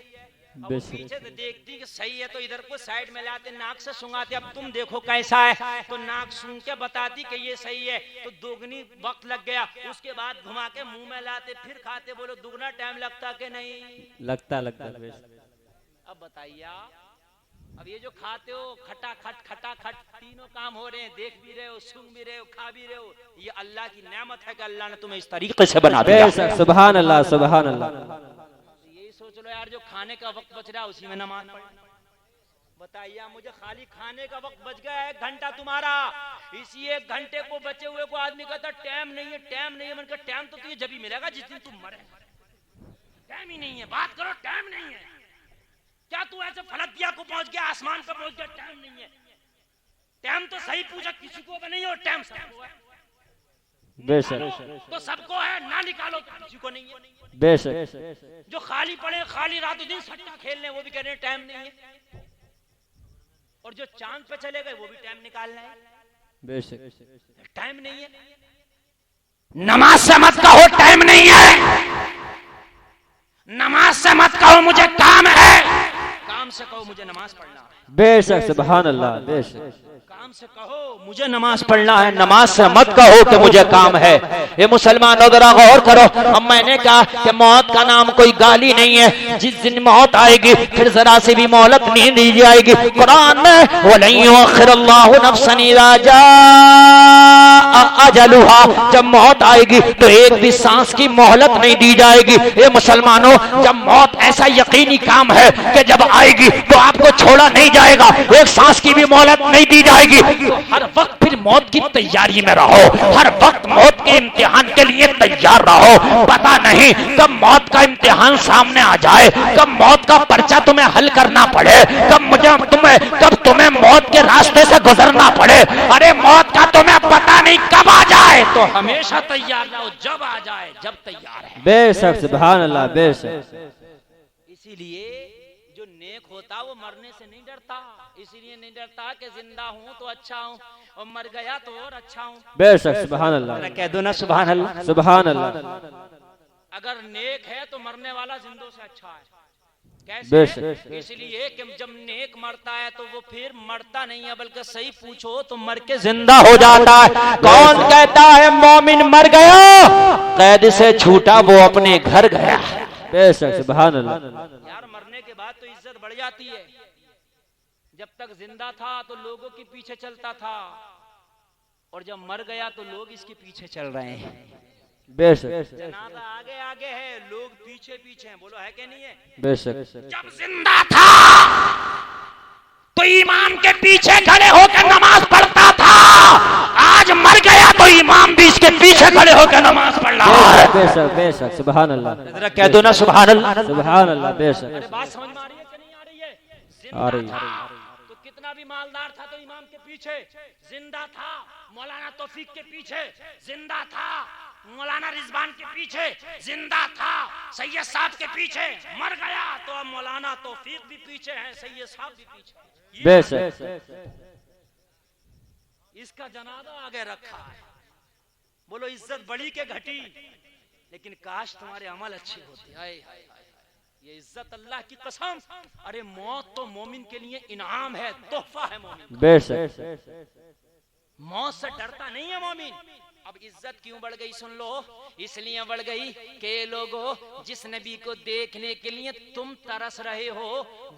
अब वो पीछे से देखती कि सही है तो इधर को साइड में लाते, नाक से सूंघाते। अब तुम देखो कैसा है, तो नाक सूंघ के बताती कि ये सही है, तो दोगुनी वक्त लग गया। उसके बाद घुमा के मुंह में लाते, फिर खाते। बोलो दुगना टाइम लगता कि नहीं लगता? लगता। अब बताइए, अब ये जो खाते हो खटाखट तीनों काम हो रहे हैं, देख भी रहे हो, सुन भी रहे हो, खा भी रहे हो। ये अल्लाह की नेमत है कि अल्लाह ने तुम्हें इस तरीके से बना दिया। सुभान अल्लाह सुभान अल्लाह। यही सोच लो यार, जो खाने का वक्त बच रहा है उसी में नमाज पढ़। बताइए मुझे, खाली खाने का वक्त बच गया 1 घंटा तुम्हारा, इसी 1 घंटे को बचे हुए को आदमी कहता टाइम नहीं है, टाइम नहीं है। मैंने कहा टाइम तो तुझे जब ही मिलेगा जिस दिन तुम मरे। टाइम ही नहीं है, बात करो, टाइम नहीं है। क्या तू ऐसे फलकिया को पहुंच गया, आसमान पर पहुंच गया? टाइम नहीं है। टाइम तो सही पूछा किसी को भी नहीं है, और टाइम सबको है। बेशक। तो सबको है, ना निकालो तो किसी को नहीं है। बेशक। जो खाली पड़े, खाली रात दिन सट्टा खेल रहे, वो भी कह रहे हैं टाइम नहीं है। और जो चांद पे चले गए वो भी टाइम निकालना है। बेशक। टाइम नहीं है। नमाज से मत कहो टाइम नहीं है, नमाज से मत कहो मुझे काम है, काम से कहो मुझे नमाज पढ़ना है। बेशक सुभान अल्लाह। बेशक। काम से कहो मुझे नमाज पढ़ना है, नमाज से मत कहो कि मुझे काम है। ये मुसलमानों जरा गौर करो। अब मैंने कहा कि मौत का नाम कोई गाली नहीं है। जिस दिन मौत आएगी फिर जरा से भी मोहलत नहीं दी जाएगी। कुरान में वलन युअख्खिरुल्लाहु नफ्सन इज़ा जाअ अजलुहा, जब मौत आएगी तो एक भी सांस की मोहलत नहीं दी जाएगी। ये मुसलमानों, जब मौत ऐसा यकीनी काम है कि जब आएगी तो आपको छोड़ा नहीं जाएगा, एक सांस की भी मोहलत नहीं दी जाएगी। हर वक्त फिर मौत की तैयारी में रहो, हर वक्त मौत के इम्तिहान के लिए तैयार रहो। पता नहीं कब मौत का इम्तिहान सामने आ जाए, कब मौत का पर्चा तुम्हें हल करना पड़े, कब तुम्हें मौत के रास्ते से गुजरना पड़े, अरे मौत का तुम्हें पता नहीं कब आ जाए, तो हमेशा तैयार रहो, जब आ जाए जब तैयार है। बेशक सुभान अल्लाह, बेशक। इसीलिए जो नेक होता वो मरने से नहीं डरता, इसीलिए नहीं डरता कि जिंदा हूँ तो अच्छा हूँ और मर गया तो और अच्छा हूँ। बेशक सुभान अल्लाह, कह दो ना सुभान अल्लाह, सुभान अल्लाह। अगर नेक है तो मरने वाला जिंदों से अच्छा है। बेशक। कैसे? इसलिए कि जब नेक मरता है तो वो फिर मरता नहीं है, बल्कि सही पूछो तो मर के जिंदा हो जाता है। कौन कहता है मोमिन मर गया, कैद से छूटा वो अपने घर गया। बेशक सुभान अल्लाह। यार मरने के बाद तो इज्जत बढ़ जाती है, जब तक जिंदा था तो लोगों के पीछे चलता था, और जब मर गया तो लोग इसके पीछे चल रहे हैं। बेशक। जनाजा आगे आगे है, लोग पीछे पीछे हैं, बोलो है कि नहीं है? बेशक। जब जिंदा था तो इमाम के पीछे खड़े होकर नमाज पढ़ता था, आज मर गया तो इमाम भी इसके पीछे खड़े होकर नमाज पढ़ रहा है। बेशक बेशक सुभान अल्लाह। जरा कह दो ना सुभान अल्लाह, सुभान अल्लाह। बेशक। अरे बात समझ में आ रही है कि नहीं आ रही है? आ रही है। तो कितना भी मालदार था तो इमाम के पीछे जिंदा था, मौलाना तौफीक के पीछे जिंदा था, मौलाना रिजवान के पीछे जिंदा था, सैयद साहब के पीछे मर गया तो अब मौलाना तौफीक भी पीछे हैं, सैयद साहब भी पीछे। बेशक। इसका जनाजा आगे रखा है। बोलो इज्जत बड़ी के घटी, लेकिन काश तुम्हारे अमल अच्छे होते। हाय हाय हाय, ये इज्जत अल्लाह की कसम। अरे मौत तो मोमिन के लिए इनाम है, तोहफा है मोमिन। बेशक। मौत से डरता नहीं है मोमिन। अब इज्जत क्यों बढ़ गई सुन लो, इसलिए बढ़ गई कि लोगों जिस नबी को देखने के लिए तुम तरस रहे हो,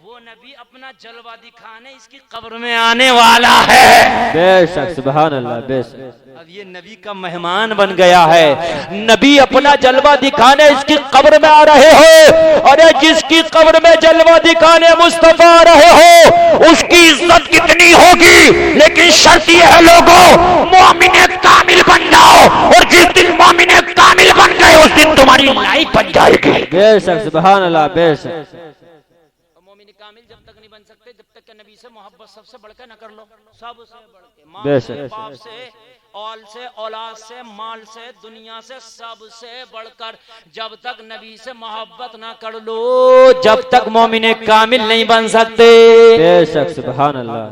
वो नबी अपना जलवा दिखाने इसकी कब्र में आने वाला है। बेशक सुभान अल्लाह। बेशक। अब ये नबी का मेहमान बन गया है, नबी अपना जलवा दिखाने इसकी कब्र में आ रहे हो। अरे जिसकी कब्र में जलवा दिखाने मुस्तफा आ रहे हो, उसकी इज्जत कितनी होगी, लेकिन शर्त यह है लोगों, मोमिन कामिल बन जाओ, और जिस दिन मोमिन कामिल बन गए उस दिन तुम्हारी लाइफ बन जाएगी। बेशक सुभान अल्लाह। बेशक। मोमिन कामिल जब तक नहीं बन सकते जब तक के नबी से मोहब्बत सबसे बढ़कर न कर लो, सबसे बढ़ के, माँ से, बाप से, औल से, औलाद से, माल से, दुनिया से, सबसे बढ़कर जब तक नबी से मोहब्बत ना कर लो, जब तक मोमिन कामिल नहीं बन सकते। बेशक सुभान अल्लाह।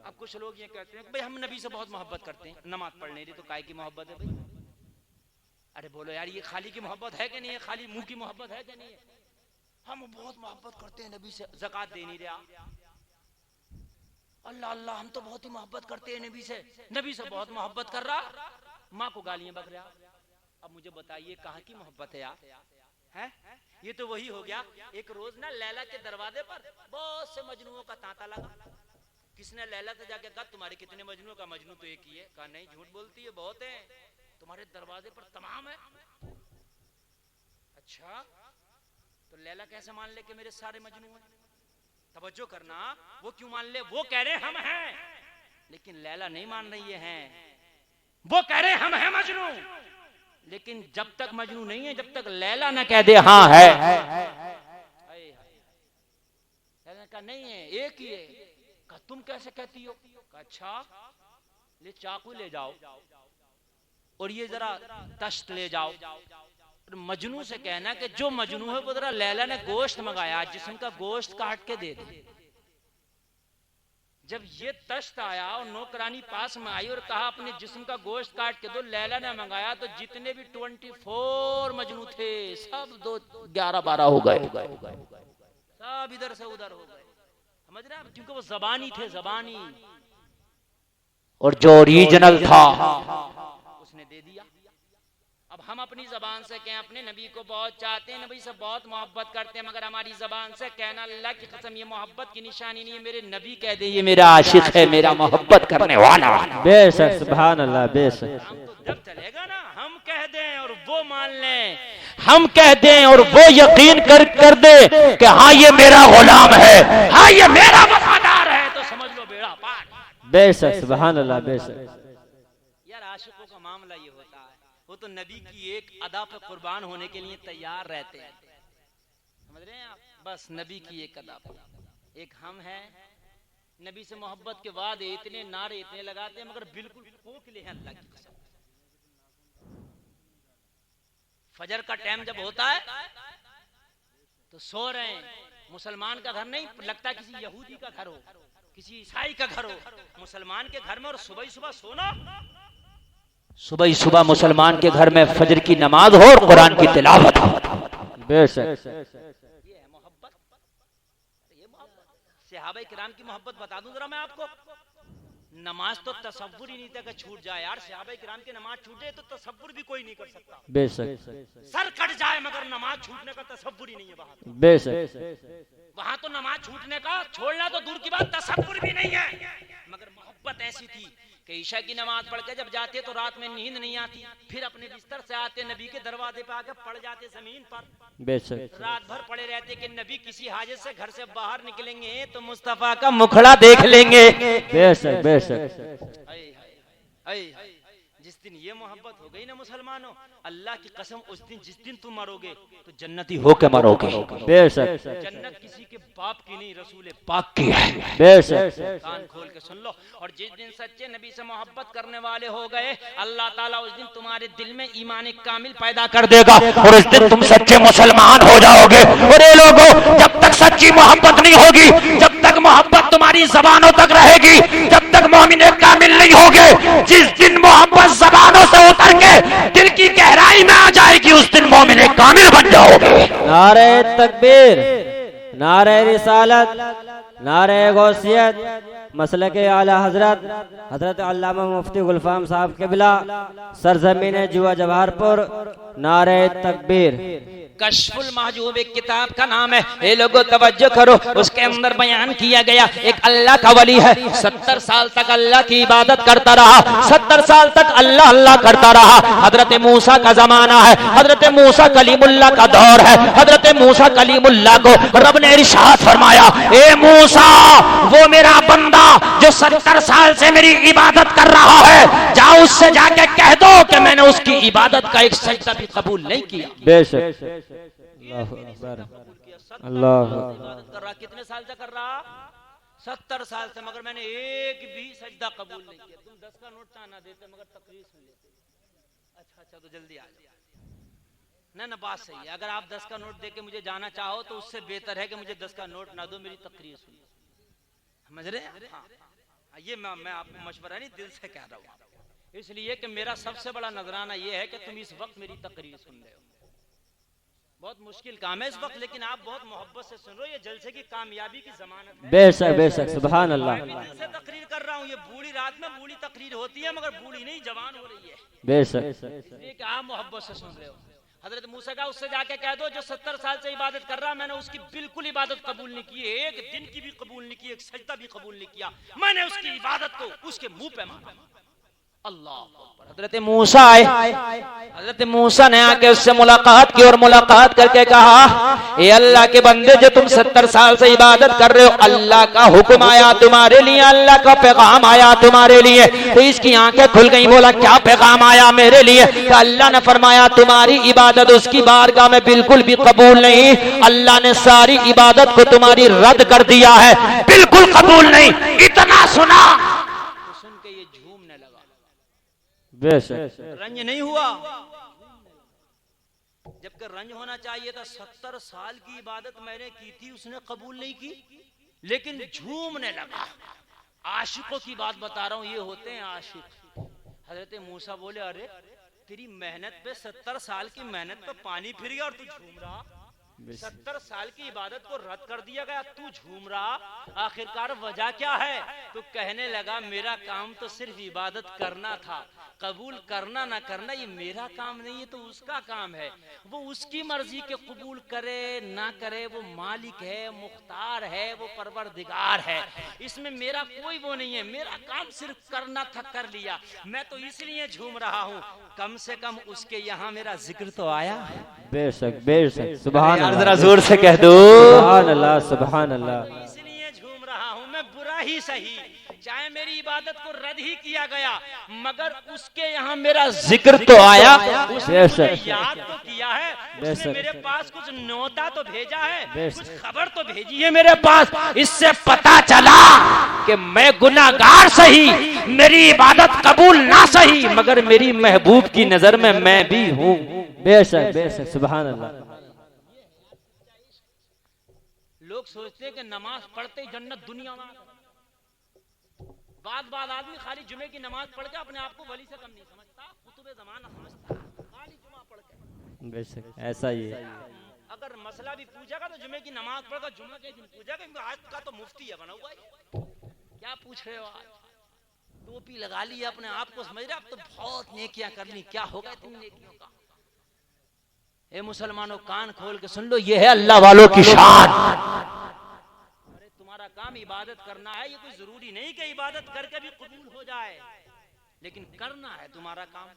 अब कुछ लोग ये कहते हैं भाई हम नबी से बहुत मोहब्बत करते हैं, नमाज पढ़ नहीं रही तो काय की मोहब्बत है भाई? अरे बोलो यार, ये खाली की मोहब्बत है कि नहीं है? खाली मुंह की मोहब्बत है कि नहीं है? हम बहुत मोहब्बत करते हैं नबी से, ज़कात दे नहीं रहा, अल्लाह अल्लाह हम तो बहुत ही मोहब्बत करते हैं नबी से बहुत मोहब्बत कर रहा, माँ को गालियां बक रहा। अब मुझे बताइए कहाँ की मोहब्बत है यार? है ये तो वही हो गया, एक रोज ना लैला के दरवाजे पर बहुत से मजनुओं का तांता लगा। किसने लैला से जाके कहा तुम्हारे कितने मजनू? का मजनू तो एक ही है। कहा नहीं झूठ बोलती है, बहुत है, तुम्हारे दरवाजे पर तमाम है। अच्छा तो लैला कैसे मान ले कि मेरे सारे मजनू हैं? तवज्जो करना, वो क्यों मान ले? वो कह रहे हम हैं, लेकिन लैला नहीं मान रही है। वो कह रहे हम हैं मजनू, लेकिन जब तक मजनू नहीं है, जब तक लैला ना कह दे हाँ है, लैला ने कहा नहीं है, एक ही है। कहा तुम कैसे कहती हो? कहा अच्छा ले चाकू ले जाओ और ये जरा तश्त ले जाओ, मजनू से कहना कि जो मजनू है वो जरा लैला ने गोश्त मंगाया, जिस्म का गोश्त काट के दे दे। जब ये तश्त आया और नौकरानी पास में आई और कहा अपने जिस्म का गोश्त काट के दो, लैला ने मंगाया तो जितने भी 24 मजनू थे सब 11-12 हो गए, सब इधर से उधर हो गए। समझ रहे हैं? क्योंकि वो जबानी थे, जबानी, और जो ओरिजिनल था उसने दे दिया। अब हम अपनी जबान से कहें अपने नबी को बहुत चाहते हैं, नबी से बहुत मोहब्बत करते हैं, मगर हमारी जबान से कहना अल्लाह की कसम ये मोहब्बत की निशानी नहीं है। मेरे नबी कह दे ये मेरा आशिक है, मेरा मोहब्बत करने वाला। बेशक सुभान अल्लाह। बेशक। हम तो जब चलेगा ना हम कह दें और वो मान लें, हम कह दें और वो यकीन कर दे कि हाँ ये मेरा गुलाम है, हाँ ये मेरा वफादार है, तो समझ लो बेड़ा पार। बेशक सुभान अल्लाह। बेशक। यार आशिकों का मामला ये होता है, वो तो नबी की एक अदा पर कुर्बान होने के लिए तैयार रहते हैं। समझ रहे हैं आप? बस नबी की एक अदा पर, एक हम हैं, नबी से मोहब्बत के बाद इतने नारे इतने लगाते हैं मगर बिल्कुल खोखले हैं अल्लाह की कसम। फजर का टाइम जब होता है तो सो रहे हैं, मुसलमान का घर नहीं लगता किसी यहूदी का घर हो, किसी ईसाई का घर हो, मुसलमान के घर में, और सुबह सुबह सोना, सुबह सुबह मुसलमान के घर में फजर की नमाज हो और कुरान की तिलावत हो। बेशक ये है मोहब्बत, ये मोहब्बत। सहाबा किराम की मोहब्बत बता दूं जरा मैं आपको। नमाज तो तसव्वुर ही नहीं था कि छूट जाए यार। सहाबा किराम की नमाज छूटे तो तसव्वुर भी कोई नहीं कर सकता। बेशक सर कट जाए मगर नमाज छूटने का तसव्वुर ही नहीं है वहां। बेशक वहां तो नमाज छूटने का, छोड़ना तो दूर की बात, तसव्वुर भी नहीं है। मगर मोहब्बत ऐसी थी कि ईशा की नमाज पढ़ के जब जाते तो रात में नींद नहीं आती, फिर अपने बिस्तर से आते नबी के दरवाजे पे आके पड़ जाते जमीन पर, बेशक रात भर पड़े रहते कि नबी किसी हाजत से घर से बाहर निकलेंगे तो मुस्तफा का मुखड़ा देख लेंगे। बेशक बेशक जिस दिन ये मोहब्बत हो गई ना मुसलमानों, अल्लाह की कसम उस दिन, जिस दिन तुम मरोगे तो जन्नती होके मरोगे। बेशक जन्नत किसी के बाप की नहीं, रसूल पाक की है। बेशक कान खोल के सुन लो। और जिस दिन सच्चे नबी से मोहब्बत करने वाले हो गए, अल्लाह ताला उस दिन तुम्हारे दिल में ईमान कामिल पैदा कर देगा और उस दिन तुम सच्चे मुसलमान हो जाओगे। और ये लोगों, जब तक सच्ची मोहब्बत नहीं होगी, जब तक मोहब्बत तुम्हारी जबानों तक रहेगी, जब तक मोमिन कामिल नहीं होगे, जिस दिन मोहब्बत जबानों से उतर के दिल की गहराई में आ जाएगी उस दिन मोमिन कामिल बन जाओगे। नारे तकबीर, नारे रिसालत, नारे गौसियत, मसलके आला हजरत हजरत अल्लामा मुफ्ती गुलफाम साहब के बिला सरजमीन जुआ जवाहरपुर। नारे तकबीर। कश्फुल महजूब एक किताब का नाम है, ये लोगों तवज्जो करो। उसके अंदर बयान किया गया एक अल्लाह का वली है, 70 साल तक अल्लाह की इबादत करता रहा, 70 साल तक अल्लाह अल्लाह करता रहा। हजरत मूसा का जमाना है, हजरत मूसा कलीमुल्लाह का दौर है। हजरत मूसा कलीमुल्लाह को रब ने इरशाद फरमाया, ए मूसा, वो मेरा बंदा जो 70 साल से मेरी इबादत कर रहा है, जाओ उससे जाके कह दो कि मैंने उसकी इबादत का एक सजदा भी कबूल नहीं किया। बेशक अल्लाह इबादत कर रहा, कितने साल से कर रहा? 70 साल से, मगर मैंने एक भी सजदा कबूल नहीं किया। तुम 10 का नोट ना देते मगर तकरीर सुन लेते। अच्छा तो जल्दी आ जाओ ना, बात सही है। अगर आप 10 का नोट देके मुझे जाना चाहो तो उससे बेहतर है कि मुझे 10 का नोट ना दो, मेरी तकरीर सुन लो। समझ रहे? हाँ, ये मैं आपको मशवरा नहीं, दिल से कह रहा हूँ। इसलिए कि मेरा सबसे बड़ा नजराना ये है कि तुम इस वक्त मेरी तकरीर सुन रहे हो। बहुत मुश्किल काम है इस वक्त, लेकिन आप बहुत मोहब्बत से सुन रहे हो। ये जलसे की कामयाबी की जमानत है। बेशक बेशक सुभान अल्लाह। मैं दिल से तकरीर कर रहा हूँ। ये बूढ़ी रात में बूढ़ी तकरीर होती है मगर बूढ़ी नहीं, जवान हो रही है। बेशक इसलिए कि आप मोहब्बत से सुन रहे हो। हजरत मूसा का उससे जाके कह दो जो 70 साल से इबादत कर रहा, मैंने उसकी बिल्कुल इबादत कबूल नहीं की, एक दिन की भी कबूल नहीं की, एक सजदा भी कबूल नहीं किया। मैंने उसकी इबादत को उसके मुंह पे माना। अल्लाह। हजरत मूसा आए, हजरत मूसा ने आके उससे मुलाकात की और मुलाकात करके कहा, ये अल्लाह के बंदे जो तुम 70 साल से इबादत कर रहे हो, अल्लाह का हुक्म आया तुम्हारे लिए, अल्लाह का पैगाम आया तुम्हारे लिए। तो इसकी आंखें खुल गई। बोला क्या पैगाम आया मेरे लिए? तो अल्लाह ने फरमाया तुम्हारी इबादत उसकी बारगाह में बिल्कुल भी कबूल नहीं, अल्लाह ने सारी इबादत को तुम्हारी रद्द कर दिया है, बिल्कुल कबूल नहीं। इतना सुना तो सुन के ये झूमने लगा। बेशक रंज नहीं हुआ, जबकि रंज होना चाहिए था। 70 साल की इबादत मैंने की थी, उसने कबूल नहीं की, लेकिन झूमने लगा। आशिकों की बात बता रहा हूं, ये होते हैं आशिक। हजरत मूसा बोले, अरे तेरी मेहनत पे 70 साल की मेहनत पे पानी फिर गया और तू झूम रहा। 70 साल की इबादत को रद्द कर दिया गया, तू झूम रहा। आखिरकार वजह क्या है? तो कहने लगा मेरा काम तो सिर्फ इबादत करना था, कबूल करना ना करना ये मेरा काम नहीं है, तो उसका काम है। वो उसकी मर्जी के कबूल करे ना करे, वो मालिक है, मुख्तार है, वो परवरदिगार है। इसमें मेरा कोई वो नहीं है, मेरा काम सिर्फ करना था, कर लिया। मैं तो इसलिए झूम रहा हूँ, कम से कम उसके यहाँ मेरा जिक्र तो आया। बेशक बेशक सुभान अल्लाह। जरा जोर से कह दो सुभान अल्लाह सुभान अल्लाह। इसलिए झूम रहा हूँ मैं, बुरा ही सही, चाहे मेरी इबादत को रद्द ही किया गया, मगर उसके यहाँ मेरा जिक्र तो आया, उसने मुझे याद तो किया है, उसने मेरे पास कुछ न्योता तो भेजा है, कुछ खबर तो भेजी है मेरे पास। इससे पता चला कि मैं गुनाहगार सही, मेरी इबादत कबूल ना सही, मगर मेरी महबूब की नजर में मैं भी हूँ। बेशक बेशक, सुभान अल्लाह। लोग सोचते हैं कि नमाज पढ़ते ही जन्नत दुनिया में। बाद आदमी खाली जुमे की नमाज पढ़ के अपने आप को वली से कम नहीं समझता, कुतुबे ज़माना समझता, खाली जुमा पढ़ के। बेशक ऐसा ही है। अगर मसला भी पूछेगा तो जुमे की नमाज पढ़कर जुमे के दिन पूछेगा। आज का तो मुफ्ती है बना हुआ है, क्या पूछ रहे हो? आज टोपी लगा ली, अपने आप को समझ रहे अब तो बहुत नेकियां करनी, क्या होगा इतनी नेकियों का? ए मुसलमानों, कान खोल के सुन लो, ये है अल्लाह वालों की शान। अरे तुम्हारा काम इबादत करना है, ये कोई जरूरी नहीं कि इबादत करके भी कबूल हो जाए, लेकिन करना है तुम्हारा काम।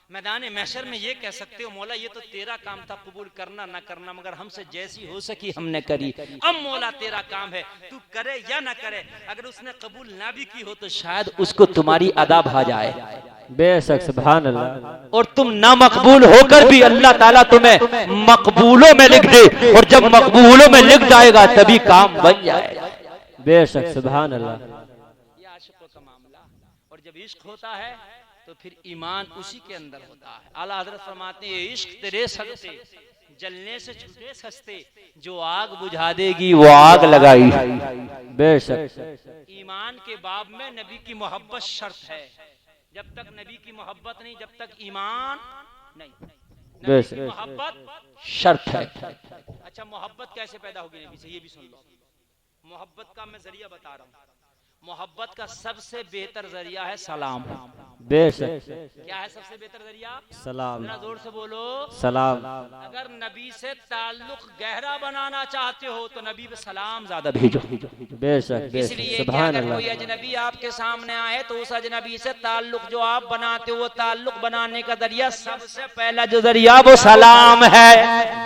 मैदान महशर में ये कह सकते हो मौला ये तो तेरा काम था कबूल करना ना करना, मगर हमसे जैसी हो सकी हमने करी। अब मौला तेरा काम है, तू करे या ना करे। अगर उसने कबूल ना भी की हो तो शायद उसको तुम्हारी अदा भा जाए। बेशक, सुभान अल्लाह। और तुम ना मकबूल होकर भी अल्लाह ताला तुम्हें मकबूलों में लिख दे, और जब मकबूलों में लिख जाएगा तभी काम बन जाएगा। बेशक, सुभान अल्लाह। ये आशिकों का मामला। और जब इश्क होता है तो फिर ईमान उसी के अंदर होता है। आला हजरत फरमाते हैं, ये इश्क तेरे सस्ते जलने से छूटे सस्ते, जो आग बुझा देगी वो आग लगाई। बेशक, ईमान के बाब में नबी की मोहब्बत शर्त है। जब तक नबी की मोहब्बत नहीं, जब तक ईमान नहीं। नबी की मोहब्बत शर्त है। अच्छा, मोहब्बत कैसे पैदा होगी नबी से, ये भी सुन लो। मोहब्बत का मैं जरिया बता रहा हूँ। मोहब्बत का सबसे बेहतर जरिया है सलाम। बेशक। क्या है सबसे बेहतर जरिया? सलाम। जरा जोर से बोलो, सलाम। अगर नबी से ताल्लुक गहरा बनाना चाहते हो तो नबी पे सलाम ज्यादा भेजो। बेशक, इसलिए कि सुभान अगर अल्लाह। कोई अजनबी आपके सामने आए तो उस अजनबी से ताल्लुक जो आप बनाते हो, वो ताल्लुक बनाने का जरिया सबसे पहला जो जरिया वो सलाम है।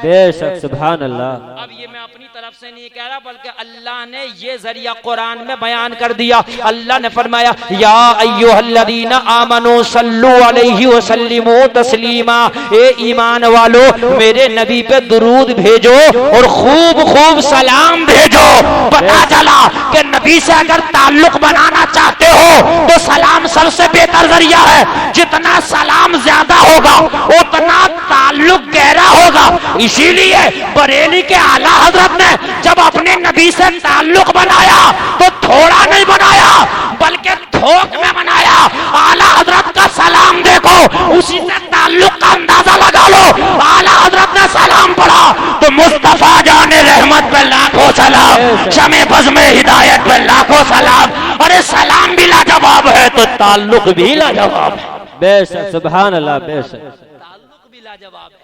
बेशक, सुभान अल्लाह। अब ये मैं अपनी तरफ से नहीं कह रहा, बल्कि अल्लाह ने ये जरिया कुरान में बयान कर दिया। अल्लाह ने फरमाया, या अय्युहल्लज़ीना आमनू सल्लु अलैहि व सल्लिमू तस्लीमा। ए ईमान वालो, मेरे नबी पे दुरूद भेजो और खूब खूब सलाम भेजो। पता चला कि नबी से अगर ताल्लुक बनाना चाहते हो तो सलाम सबसे बेहतर जरिया है। जितना सलाम ज्यादा होगा उतना ताल्लुक गहरा होगा। इसीलिए बरेली के आला हजरत ने जब अपने नबी से ताल्लुक बनाया तो थोड़ा नहीं बनाया, बल्कि थोक में बनाया। आला हजरत का सलाम देखो, उसी से ताल्लुक का अंदाजा लगा लो। आला हजरत ने सलाम पढ़ा तो मुस्तफा जाने रहमत पे लाखों सलाम, शमे बज़ में हिदायत पे लाखों सलाम। अरे सलाम भी लाजवाब है तो ताल्लुक भी लाजवाब है। बेशक, सुभान अल्लाह। बेशक, ताल्लुक भी लाजवाब है।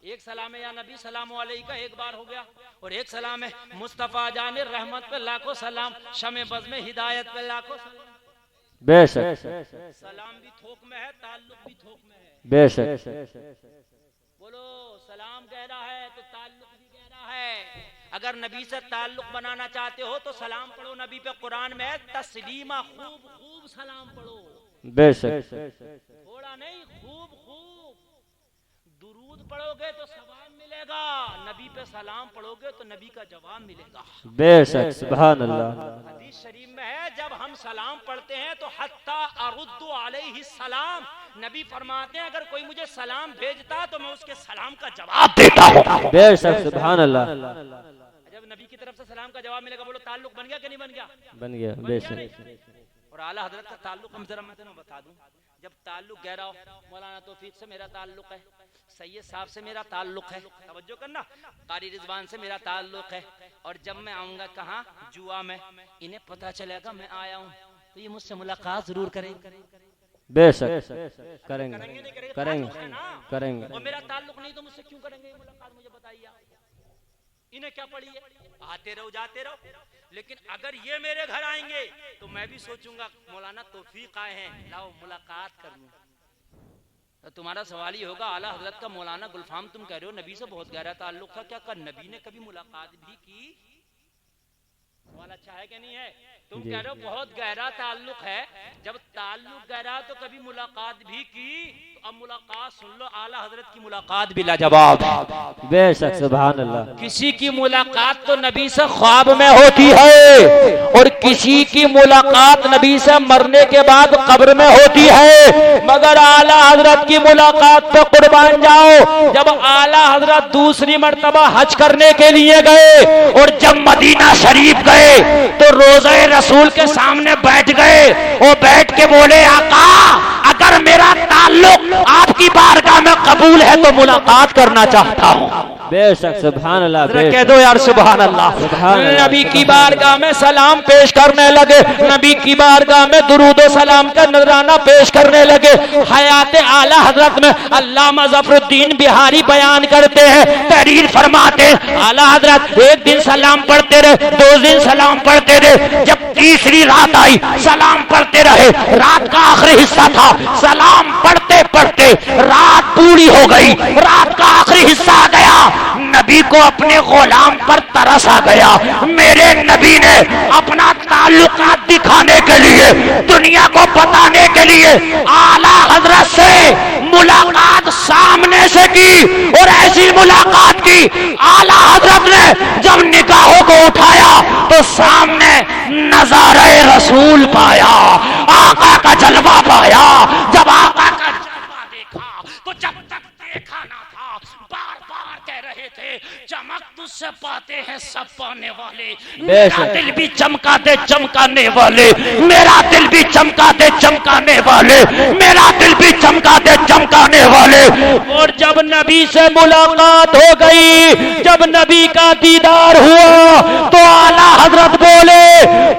एक सलाम है या नबी सलाम अलैका एक बार हो गया, और एक सलाम है मुस्तफा जाने रहमत पे लाखों सलाम, शमे बज़ में हिदायत पे लाखों सलाम। बेशक, सलाम भी थोक में है, ताल्लुक भी थोक में है। बेशक, बोलो, सलाम गहरा है तो ताल्लुक भी गहरा है। अगर नबी से ताल्लुक बनाना चाहते हो तो सलाम पढ़ो। नबी पे कुरान में है तस्लीमा, खूब खूब सलाम पढ़ो। बेशक, थोड़ा नहीं, खूब खूब। दुरूद पढ़ोगे तो सवाब मिलेगा, नबी पे सलाम पढ़ोगे तो नबी का जवाब मिलेगा। बेशक, सुभान अल्लाह। हदीस शरीफ में है, जब हम सलाम पढ़ते हैं तो हत्ता अरुद्दु अलैहि सलाम, नबी फरमाते हैं अगर कोई मुझे सलाम भेजता तो मैं उसके सलाम का जवाब देता हूँ। बेशक, सुभान अल्लाह। जब नबी की तरफ से सलाम का जवाब मिलेगा, बोलो ताल्लुक बन गया कि नहीं बन गया? बन गया। बेशक। और आला हजरत का ताल्लुक हम जरा मैं तुम्हें बता दूं। जब ताल्लुक गहरा हो, मौलाना तौफीक से मेरा ताल्लुक है, सैयद साहब से मेरा ताल्लुक है, तवज्जो करना, कारी रिजवान से मेरा ताल्लुक है, और जब मैं आऊंगा कहाँ, जुआ में, इन्हें पता चलेगा मैं आया हूँ तो ये मुझसे मुलाकात जरूर करेंगे। बेशक, करेंगे, करेंगे, करेंगे, करेंगे। और मेरा ताल्लुक नहीं तो मुझसे क्यों करेंगे ये मुलाकात, मुझे बताइए। इन्हें क्या पड़ी है, आते रहो जाते रहो। लेकिन अगर ये मेरे घर आएंगे तो मैं भी सोचूंगा मौलाना तौफीक आए हैं, लाओ मुलाकात कर लूं। तो तुम्हारा सवाल ही होगा, आला हजरत का मौलाना गुलफाम तुम कह रहे हो नबी से बहुत गहरा ताल्लुक था, क्या कर नबी ने कभी मुलाकात भी की? सवाल अच्छा है कि नहीं है? तुम कह रहे हो बहुत गहरा ताल्लुक है, जब ताल्लुक गहरा तो कभी मुलाकात भी की, तो अब मुलाकात सुन लो, आला हजरत की मुलाकात भी लाजवाब है। बेशक सुभान अल्लाह। किसी की मुलाकात तो नबी से ख्वाब में होती है और किसी की मुलाकात नबी से मरने के बाद कब्र में होती है, मगर आला हजरत की मुलाकात पे कुर्बान जाओ। जब आला हजरत दूसरी मर्तबा हज करने के लिए गए और जब मदीना शरीफ गए तो रोज़े रसूल के सामने बैठ गए और बैठ के बोले, आका अगर मेरा ताल्लुक आपकी बारगाह में कबूल है तो मुलाकात करना चाहता हूँ। बेशक सुभान अल्लाह। कह दो यार सुभान अल्लाह। नबी की बारगाह में सलाम पेश करने लगे, नबी की बारगाह में दुरूद और सलाम का नजराना पेश करने लगे। हयात आला हजरत में अल्लामा ज़फरुद्दीन बिहारी बयान करते हैं, तहरीर फरमाते हैं, आला हजरत एक दिन सलाम पढ़ते रहे, 2 दिन सलाम पढ़ते रहे, जब तीसरी रात आई सलाम पढ़ते रहे। रात का आखिरी हिस्सा था, सलाम पढ़ते पढ़ते रात पूरी हो गई, रात का आखिरी हिस्सा आ गया। नबी को अपने गुलाम पर तरस आ गया। मेरे नबी ने अपना ताल्लुकात दिखाने के लिए, दुनिया को बताने के लिए आला हजरत से मुलाकात सामने से की और ऐसी मुलाकात की, आला हजरत ने जब निगाहों को उठाया तो सामने नज़ारे रसूल पाया, आका का जलवा पाया। जब आका का जलवा देखा तो जब तक देखा ना था बार बार कह रहे थे, चमक तुझसे पाते हैं सब पाने वाले, मेरा दिल भी चमका दे चमकाने वाले, मेरा दिल भी चमका दे चमकाने वाले, मेरा दिल भी चमका दे चमकाने वाले। और जब नबी से मुलाकात हो गई, जब नबी का दीदार हुआ तो आला हजरत बोले,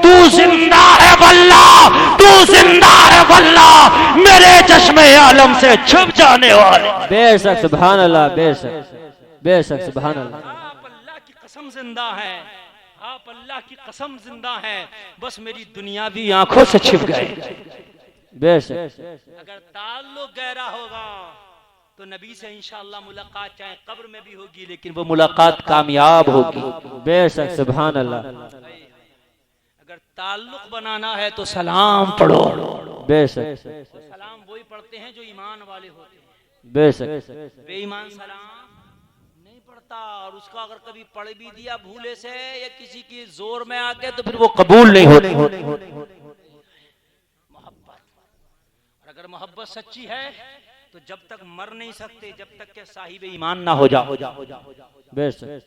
तू जिंदा है वल्लाह, तू जिंदा है वल्लाह, मेरे चश्मे आलम से छुप जाने वाले। बेशक सुभान अल्लाह। बेशक बेशक सुभान अल्लाह। आप अल्लाह की कसम जिंदा है, आप अल्लाह की कसम जिंदा है, बस मेरी दुनिया भी आंखों से छिप गए। बेशक अगर ताल्लुक गहरा होगा तो नबी से इंशाअल्लाह मुलाकात चाहे कब्र में भी होगी, लेकिन वो मुलाकात कामयाब होगी। बेशक सुभान अल्लाह। अगर ताल्लुक बनाना है तो सलाम पढ़ो। बेशक सलाम वही पढ़ते हैं जो ईमान वाले होते हैं, बेशक बेईमान सलाम नहीं पढ़ता। और उसको अगर कभी पढ़ भी दिया भूले से या किसी की जोर में आके तो फिर वो कबूल नहीं होती। मोहब्बत, और अगर मोहब्बत सच्ची है तो जब तक मर नहीं सकते जब तक के साहिब ईमान ना हो जाओ। बेशक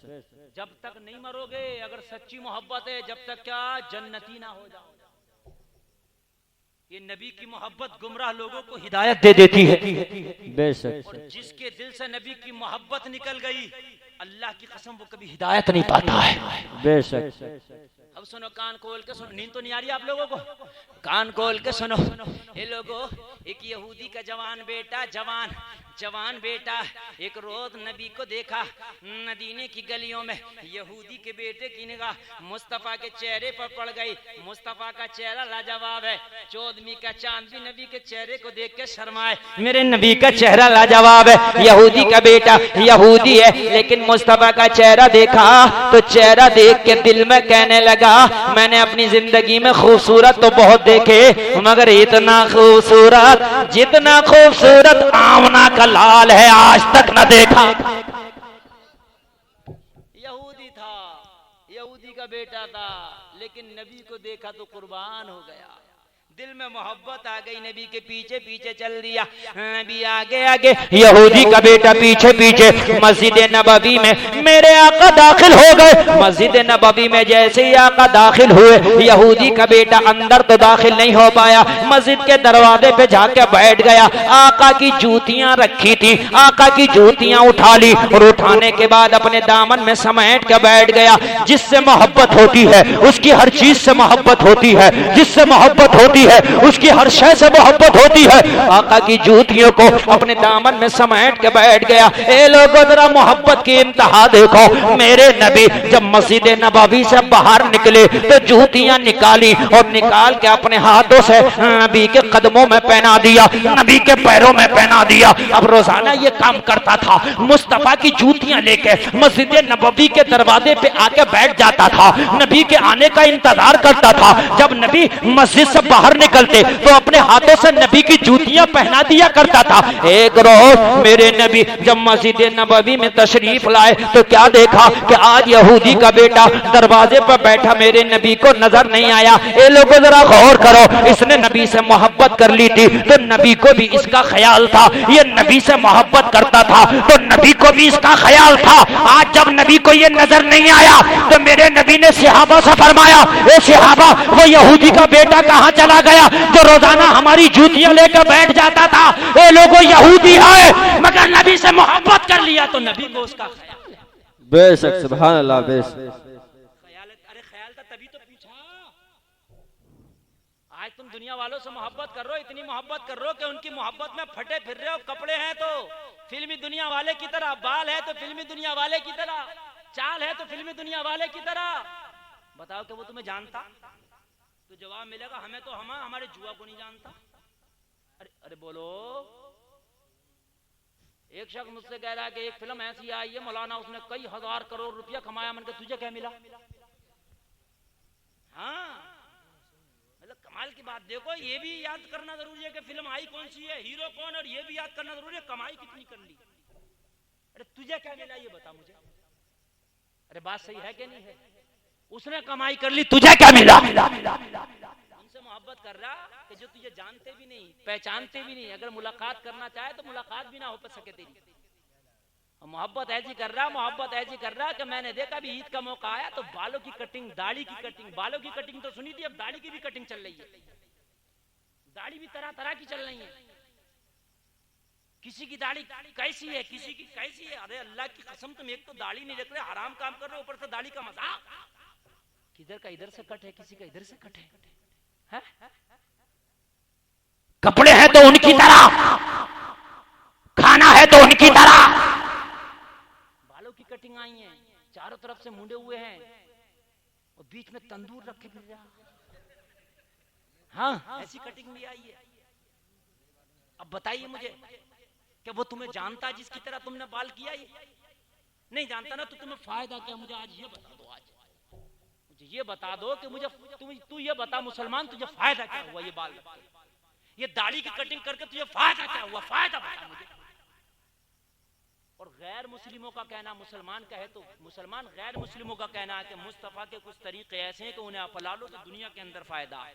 जब तक नहीं मरोगे, अगर सच्ची मोहब्बत है, जब तक क्या जन्नती ना हो जाओ। ये नबी की मोहब्बत गुमराह लोगों को हिदायत दे देती है। बेशक और जिसके दिल से नबी की मोहब्बत निकल गई, अल्लाह की कसम वो कभी हिदायत नहीं पाता है। बेशक अब सुनो, कान खोल के सुनो, नींद तो नहीं आ रही आप लोगों को? कान खोल के सुनो। ये लोगों, एक यहूदी का जवान बेटा एक रोज नबी को देखा मदीने की गलियों में। यहूदी के बेटे की निगाह मुस्तफा के चेहरे पर पड़ गई। मुस्तफा का चेहरा लाजवाब है, 14वीं का चांद भी नबी के चेहरे को देख के शर्माए। मेरे नबी का चेहरा लाजवाब है। यहूदी का बेटा यहूदी है, लेकिन मुस्तफा का चेहरा देखा तो चेहरा देख के दिल में कहने लगा, मैंने अपनी जिंदगी में खूबसूरत तो बहुत देखे, मगर इतना खूबसूरत जितना खूबसूरत आमना का लाल है आज तक न देखा। यहूदी था, यहूदी का बेटा था, लेकिन नबी को देखा तो कुर्बान हो गया। दिल में मोहब्बत आ गई, नबी के पीछे पीछे चल दिया। नबी आगे आगे, यहूदी का बेटा पीछे पीछे। मस्जिद नबवी में मेरे आका दाखिल हो गए। मस्जिद नबवी में जैसे ही आका दाखिल हुए, यहूदी का बेटा अंदर तो दाखिल नहीं हो पाया, मस्जिद के दरवाजे पे जाके बैठ गया। आका की जूतियां रखी थी, आका की जूतियां उठा ली और उठाने के बाद अपने दामन में समेट के बैठ गया। जिससे मोहब्बत होती है उसकी हर चीज से मोहब्बत होती है, जिससे मोहब्बत होती है उसकी हर शय से मोहब्बत होती है। आका की जूतियों को अपने दामन में समेट के बैठ गया। ए लोगों, जरा मोहब्बत की इंतहा देखो। मेरे नबी जब मस्जिद नबवी से बाहर निकले तो जूतियां निकाली और निकाल के अपने हाथों से नबी के कदमों में पहना दिया, नबी के पैरों में पहना दिया। अब रोजाना ये काम करता था, मुस्तफा की जूतियां लेके मस्जिद नबवी के दरवाजे पे आके बैठ जाता था, नबी के आने का इंतजार करता था। जब नबी मस्जिद से बाहर बाहर निकलते तो अपने हाथों से नबी की जूतियां पहना दिया करता था। एक रोज मेरे नबी जब मस्जिद नबवी में तशरीफ लाए तो क्या देखा कि आज यहूदी का बेटा दरवाजे पर बैठा मेरे नबी को नजर नहीं आया। ए लोगों जरा गौर करो, इसने नबी से मोहब्बत कर ली थी तो नबी को भी इसका ख्याल था, ये नबी से मोहब्बत करता था तो नबी को भी इसका ख्याल था। आज जब नबी को ये नजर नहीं आया तो मेरे नबी ने सहाबा से फरमाया, ए सहाबा वो यहूदी का बेटा कहां चला गया जो रोजाना हमारी जूतियां लेकर बैठ जाता था। ए लोगों यहूदी है मगर नबी से मोहब्बत कर लिया तो नबी को उसका ख्याल है। बेशक सुभान अल्लाह बेशक। ख्याल अरे ख्याल था तभी तो पूछा। आज तुम दुनिया वालों से मोहब्बत कर रहे हो, इतनी मोहब्बत कर रहे हो कि उनकी मोहब्बत में फटे फिर रहे हो। कपड़े हैं तो फिल्मी दुनिया वाले की तरह, बाल है तो फिल्मी दुनिया वाले की तरह, चाल है तो फिल्मी दुनिया वाले की तरह। बताओ कि वो तुम्हें जानता? तो जवाब मिलेगा हमें तो हमारे जुआ को नहीं जानता। अरे अरे बोलो। एक शख्स मुझसे कह रहा है कि एक फिल्म ऐसी आई है मौलाना उसने कई हजार करोड़ रुपया कमाया। मैंने कहा तुझे क्या मिला? हाँ मतलब कमाल की बात। देखो ये भी याद करना जरूरी है कि फिल्म आई कौन सी है, हीरो कौन, और ये भी याद करना जरूरी है कमाई कितनी कर ली। अरे तुझे क्या मिला ये बता मुझे। अरे बात सही है कि नहीं है? उसने कमाई कर ली, तुझे क्या मिला? उनसे मोहब्बत कर रहा कि जो तुझे जानते भी नहीं, पहचानते भी नहीं, अगर मुलाकात करना चाहे तो मुलाकात भी ना हो सके तेरी। मोहब्बत ऐसी कर रहा, मोहब्बत ऐसी कर रहा कि मैंने देखा भी ईद का मौका आया तो बालों की कटिंग, दाढ़ी की कटिंग, बालों की कटिंग तो सुनी थी, अब दाढ़ी की भी कटिंग चल रही है। दाढ़ी भी तरह तरह की चल रही है। किसी की दाढ़ी कैसी है, किसी की कैसी है। अरे अल्लाह की कसम तुम एक तो दाढ़ी नहीं रख रहे, हराम काम कर रहे हो, ऊपर से दाढ़ी का मजाक। किधर का इधर से कट है, किसी का इधर से कट है। कपड़े हैं तो उनकी तरह, खाना है तो उनकी तरह। बालों की कटिंग आई है, चारों तरफ से मुंडे हुए हैं और बीच में तंदूर रखे फिर रहा। हाँ ऐसी कटिंग भी आई है। अब बताइए मुझे कि वो तुम्हें जानता जिसकी तरह तुमने बाल किया? ये नहीं जानता ना तो तुम्हें फायदा क्या? मुझे आज ये बता दो, आज मुझे ये बता दो कि मुझे तू ये बता मुसलमान तुझे फायदा क्या हुआ ये बाल, ये दाढ़ी की कटिंग करके तुझे फायदा क्या हुआ? फायदा बता मुझे। और गैर मुस्लिमों का कहना, मुसलमान कहे तो मुसलमान, गैर मुस्लिमों का कहना है कि मुस्तफा के कुछ तरीके ऐसे हैं कि उन्हें अपना लो तो दुनिया के अंदर फायदा है।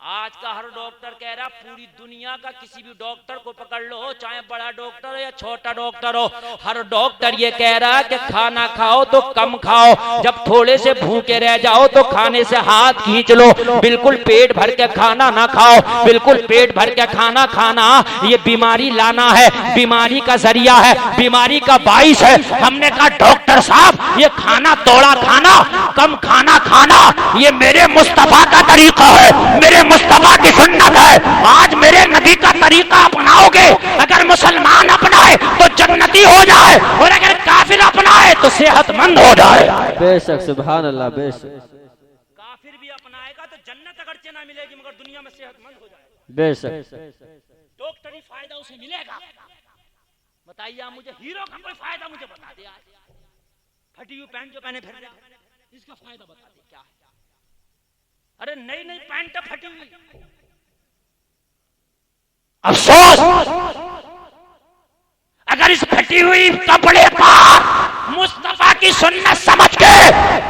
आज का हर डॉक्टर कह रहा, पूरी दुनिया का किसी भी डॉक्टर को पकड़ लो, चाहे बड़ा डॉक्टर हो या छोटा डॉक्टर हो, हर डॉक्टर ये कह रहा कि खाना खाओ तो कम खाओ, जब थोड़े से भूखे रह जाओ तो खाने से हाथ खींच लो, बिल्कुल पेट भर के खाना ना खाओ। बिल्कुल पेट भर के खाना खाना ये बीमारी लाना है, बीमारी का जरिया है, बीमारी का बाइस है। हमने कहा डॉक्टर साहब ये खाना तोड़ा खाना, कम खाना खाना ये मेरे मुस्तफा का तरीका है, मेरे मुस्तफा की सुन्नत है। आज मेरे नबी का तरीका अपनाओगे, अगर मुसलमान अपनाए तो जन्नती हो जाए और अगर काफिर अपनाए तो सेहतमंद हो जाए। बेशक सुभान अल्लाह बेशक। काफिर भी अपनाएगा तो जन्नत अगरचे ना मिलेगी मगर दुनिया में सेहतमंद हो जाए। बेशक डॉक्टरी फायदा उसे मिलेगा। बताइए आप मुझे, हीरो का कोई फायदा मुझे बता दे। आज फटी हुई पैंट जो पहने फिर रहे इसका फायदा बता दे क्या है? अरे नई नई पैंट फटी हुई। अफसोस अगर इस फटी हुई कपड़े पर मुस्तफा की सुन्नत समझ के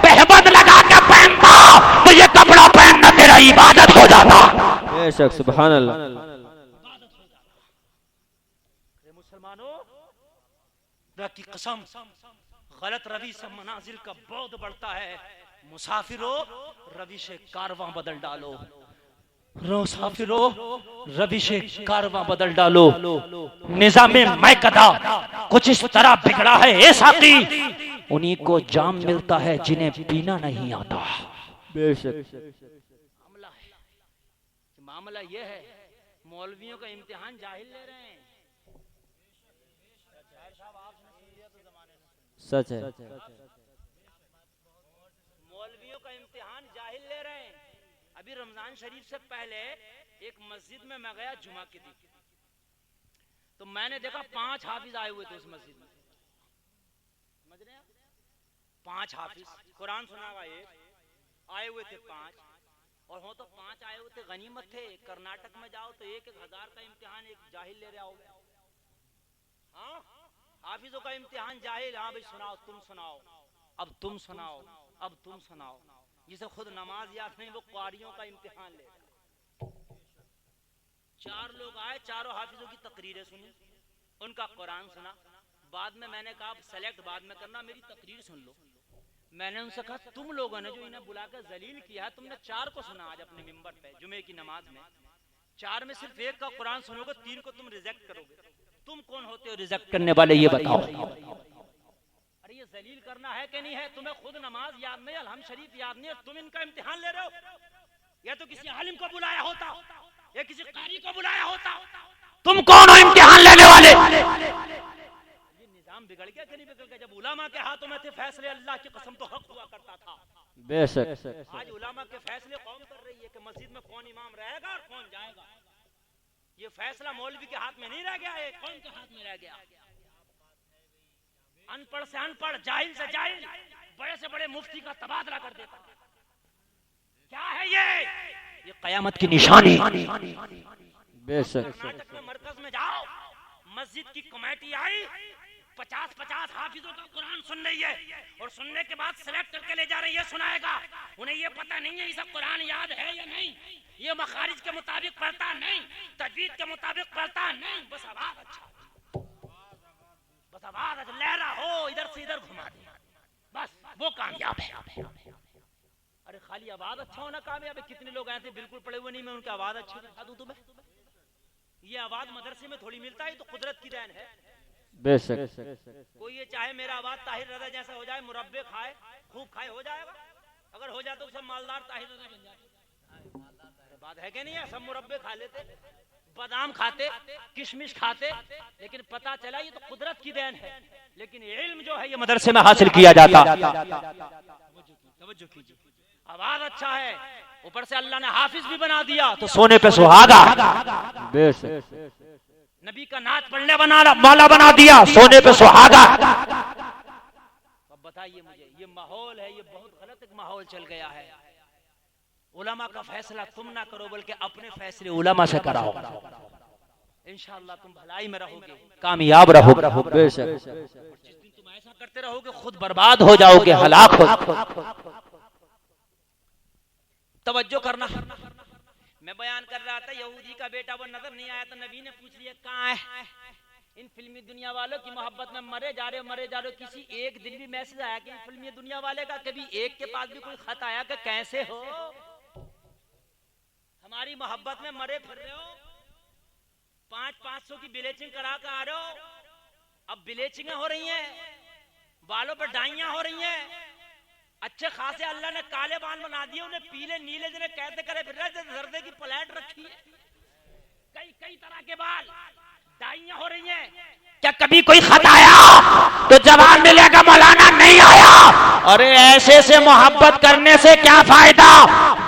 बहबद लगा के पहनता तो ये कपड़ा पहनना तेरा इबादत हो जाता। बेशक सुभान अल्लाह। मुसलमानों की कसम, गलत रवि से मनाजिल का बहुत बढ़ता है। मुसाफिरो रवि से कारवां बदल डालो, मुसाफिरो रवि से कारवां बदल डालो। निजामे मैकदा कुछ इस तरह बिगड़ा है ए साकी, उन्हीं को जाम मिलता है जिन्हें पीना नहीं आता। बेशक मामला है, मामला ये है मौलवियों का इम्तिहान जाहिल ले रहे हैं। सच है। मौलवियों का इम्तिहान जाहिल ले रहे हैं। अभी रमजान शरीफ से पहले एक मस्जिद में मैं गया जुमा के दिन, तो मैंने देखा 5 हाफिज आए हुए थे उस मस्जिद में। समझ रहे हैं? 5 हाफिज कुरान सुना हुआ एक आए हुए थे 5, और हो तो 5 आए हुए थे गनीमत थे। कर्नाटक में जाओ तो 1,000 का इम्तिहान एक जाहिल ले रहे हो। हाँ, हाफिजों का इम्तिहान जाहिल। हाँ भाई सुनाओ, तुम सुनाओ, अब तुम सुनाओ, अब तुम सुनाओ। जिसे खुद नमाज याद नहीं वो क़ारियों का इम्तिहान ले रहा। 4 लोग आए, चारों हाफिजों की तकरीरें सुनी, उनका कुरान सुना। बाद में मैंने कहा सेलेक्ट बाद में करना, मेरी तकरीर सुन लो। मैंने उनसे कहा तुम लोगों ने जो इन्हें बुलाकर जलील किया है, तुमने 4 को सुना आज अपने मिंबर पे जुमे की नमाज में। 4 में सिर्फ 1 का कुरान सुनोगे, 3 को तुम रिजेक्ट करोगे। तुम कौन होते हो रिजेक्ट करने वाले, ये बताओ। अरे ये जलील करना है कि नहीं है? तुम्हें खुद नमाज याद नहीं, अलहम शरीफ याद नहीं, तुम इनका इम्तिहान ले रहे हो। या तो किसी आलिम को बुलाया होता या किसी कारी को बुलाया होता। तुम कौन हो इम्तिहान लेने वाले? ये निजाम बिगड़ गया कि नहीं बिगड़ गया? जब उलामा के हाथों में थे फैसले, अल्लाह की कसम तो हक हुआ करता था। बेशक आज उलामा के फैसले कौन कर रही है कि मस्जिद में कौन इमाम रहेगा और कौन जाएगा। ये फैसला मौलवी के हाथ में नहीं रह गया है, कौन के हाथ में रह गया? अनपढ़ से अनपढ़, जाहिल से जाहिल, बड़े से बड़े मुफ्ती का तबादला कर देता। क्या है ये कयामत की निशानी। बेशक कर्नाटक में मरकज में जाओ, मस्जिद की कमेटी आई, 50-50 हाफिजों का कुरान सुन रही है और सुनने के बाद सिलेक्ट करके ले जा रही है, सुनाएगा। उन्हें ये पता नहीं है इसे कुरान याद है या नहीं, ये मखारिज के मुताबिक पढ़ता नहीं, तजवीद के मुताबिक पढ़ता नहीं, बस आवाज अच्छा, बस आवाज अच्छा, लहरा हो इधर से इधर घुमा दे, बस वो कामयाब है। अरे खाली आवाज अच्छा होना कामयाब है? कितने लोग आए थे बिल्कुल पढ़े हुए नहीं, मैं उनकी आवाज अच्छी दिखा दूं तुम्हें। ये आवाज मदरसे में थोड़ी मिलता है, तो कुदरत की देन है। बेशक कोई ये चाहे मेरा आवाज ताहिर रजा जैसा हो जाए, मुरब्बे खाए खूब खाए, हो जाएगा? अगर हो जाए तो सब मालदार ताहिर रजा बन जाए। बात है कि नहीं है? सब मुरब्बे खा लेते, बादाम खाते, किशमिश खाते, लेकिन पता चला ये तो कुदरत की देन है। लेकिन इल्म जो है ये मदरसे में हासिल किया जाता। तवज्जो कीजिए, आवाज अच्छा है, ऊपर से अल्लाह ने हाफिज भी बना दिया तो सोने पे सुहागा। बेशक नबी का नात पढ़ने वाला बना दिया, सोने पे सुहागा। अब बताइए मुझे, ये माहौल है, ये बहुत गलत एक माहौल चल गया है। उलमा का फैसला तुम ना करो, बल्कि अपने फैसले उलमा से कराओ। इंशाअल्लाह तुम भलाई में रहोगे, कामयाब रहोगे। बेशक जिस दिन तुम ऐसा करते रहोगे खुद बर्बाद हो जाओगे, हलाक हो। तवज्जो करना, मैं बयान कर रहा था यहूदी का बेटा वो नजर नहीं आया तो नबी ने पूछ लिया कहाँ है? इन फिल्मी दुनिया वालों की मोहब्बत में मरे जा रहे। किसी एक दिन भी मैसेज आया कि फिल्मी दुनिया वाले का कभी एक के पास भी कोई खत आया कि कैसे हो, हमारी मोहब्बत में मरे फिर रहे हो, 500 की ब्लीचिंग करा कर आ रहे हो। अब ब्लीचिंग हो रही हैं, बालों पर डाइयां हो रही हैं, अच्छे खासे अल्लाह ने काले बाल बना दिए, उन्हें पीले नीले जिन्हें कहते करे फिर रहे, जर्दे की प्लेट रखी है, कई तरह के बाल, डाइयां हो रही हैं। क्या कभी कोई खत आया तो जवाब मिलेगा मौलाना नहीं आया। अरे ऐसे से मोहब्बत करने से क्या फायदा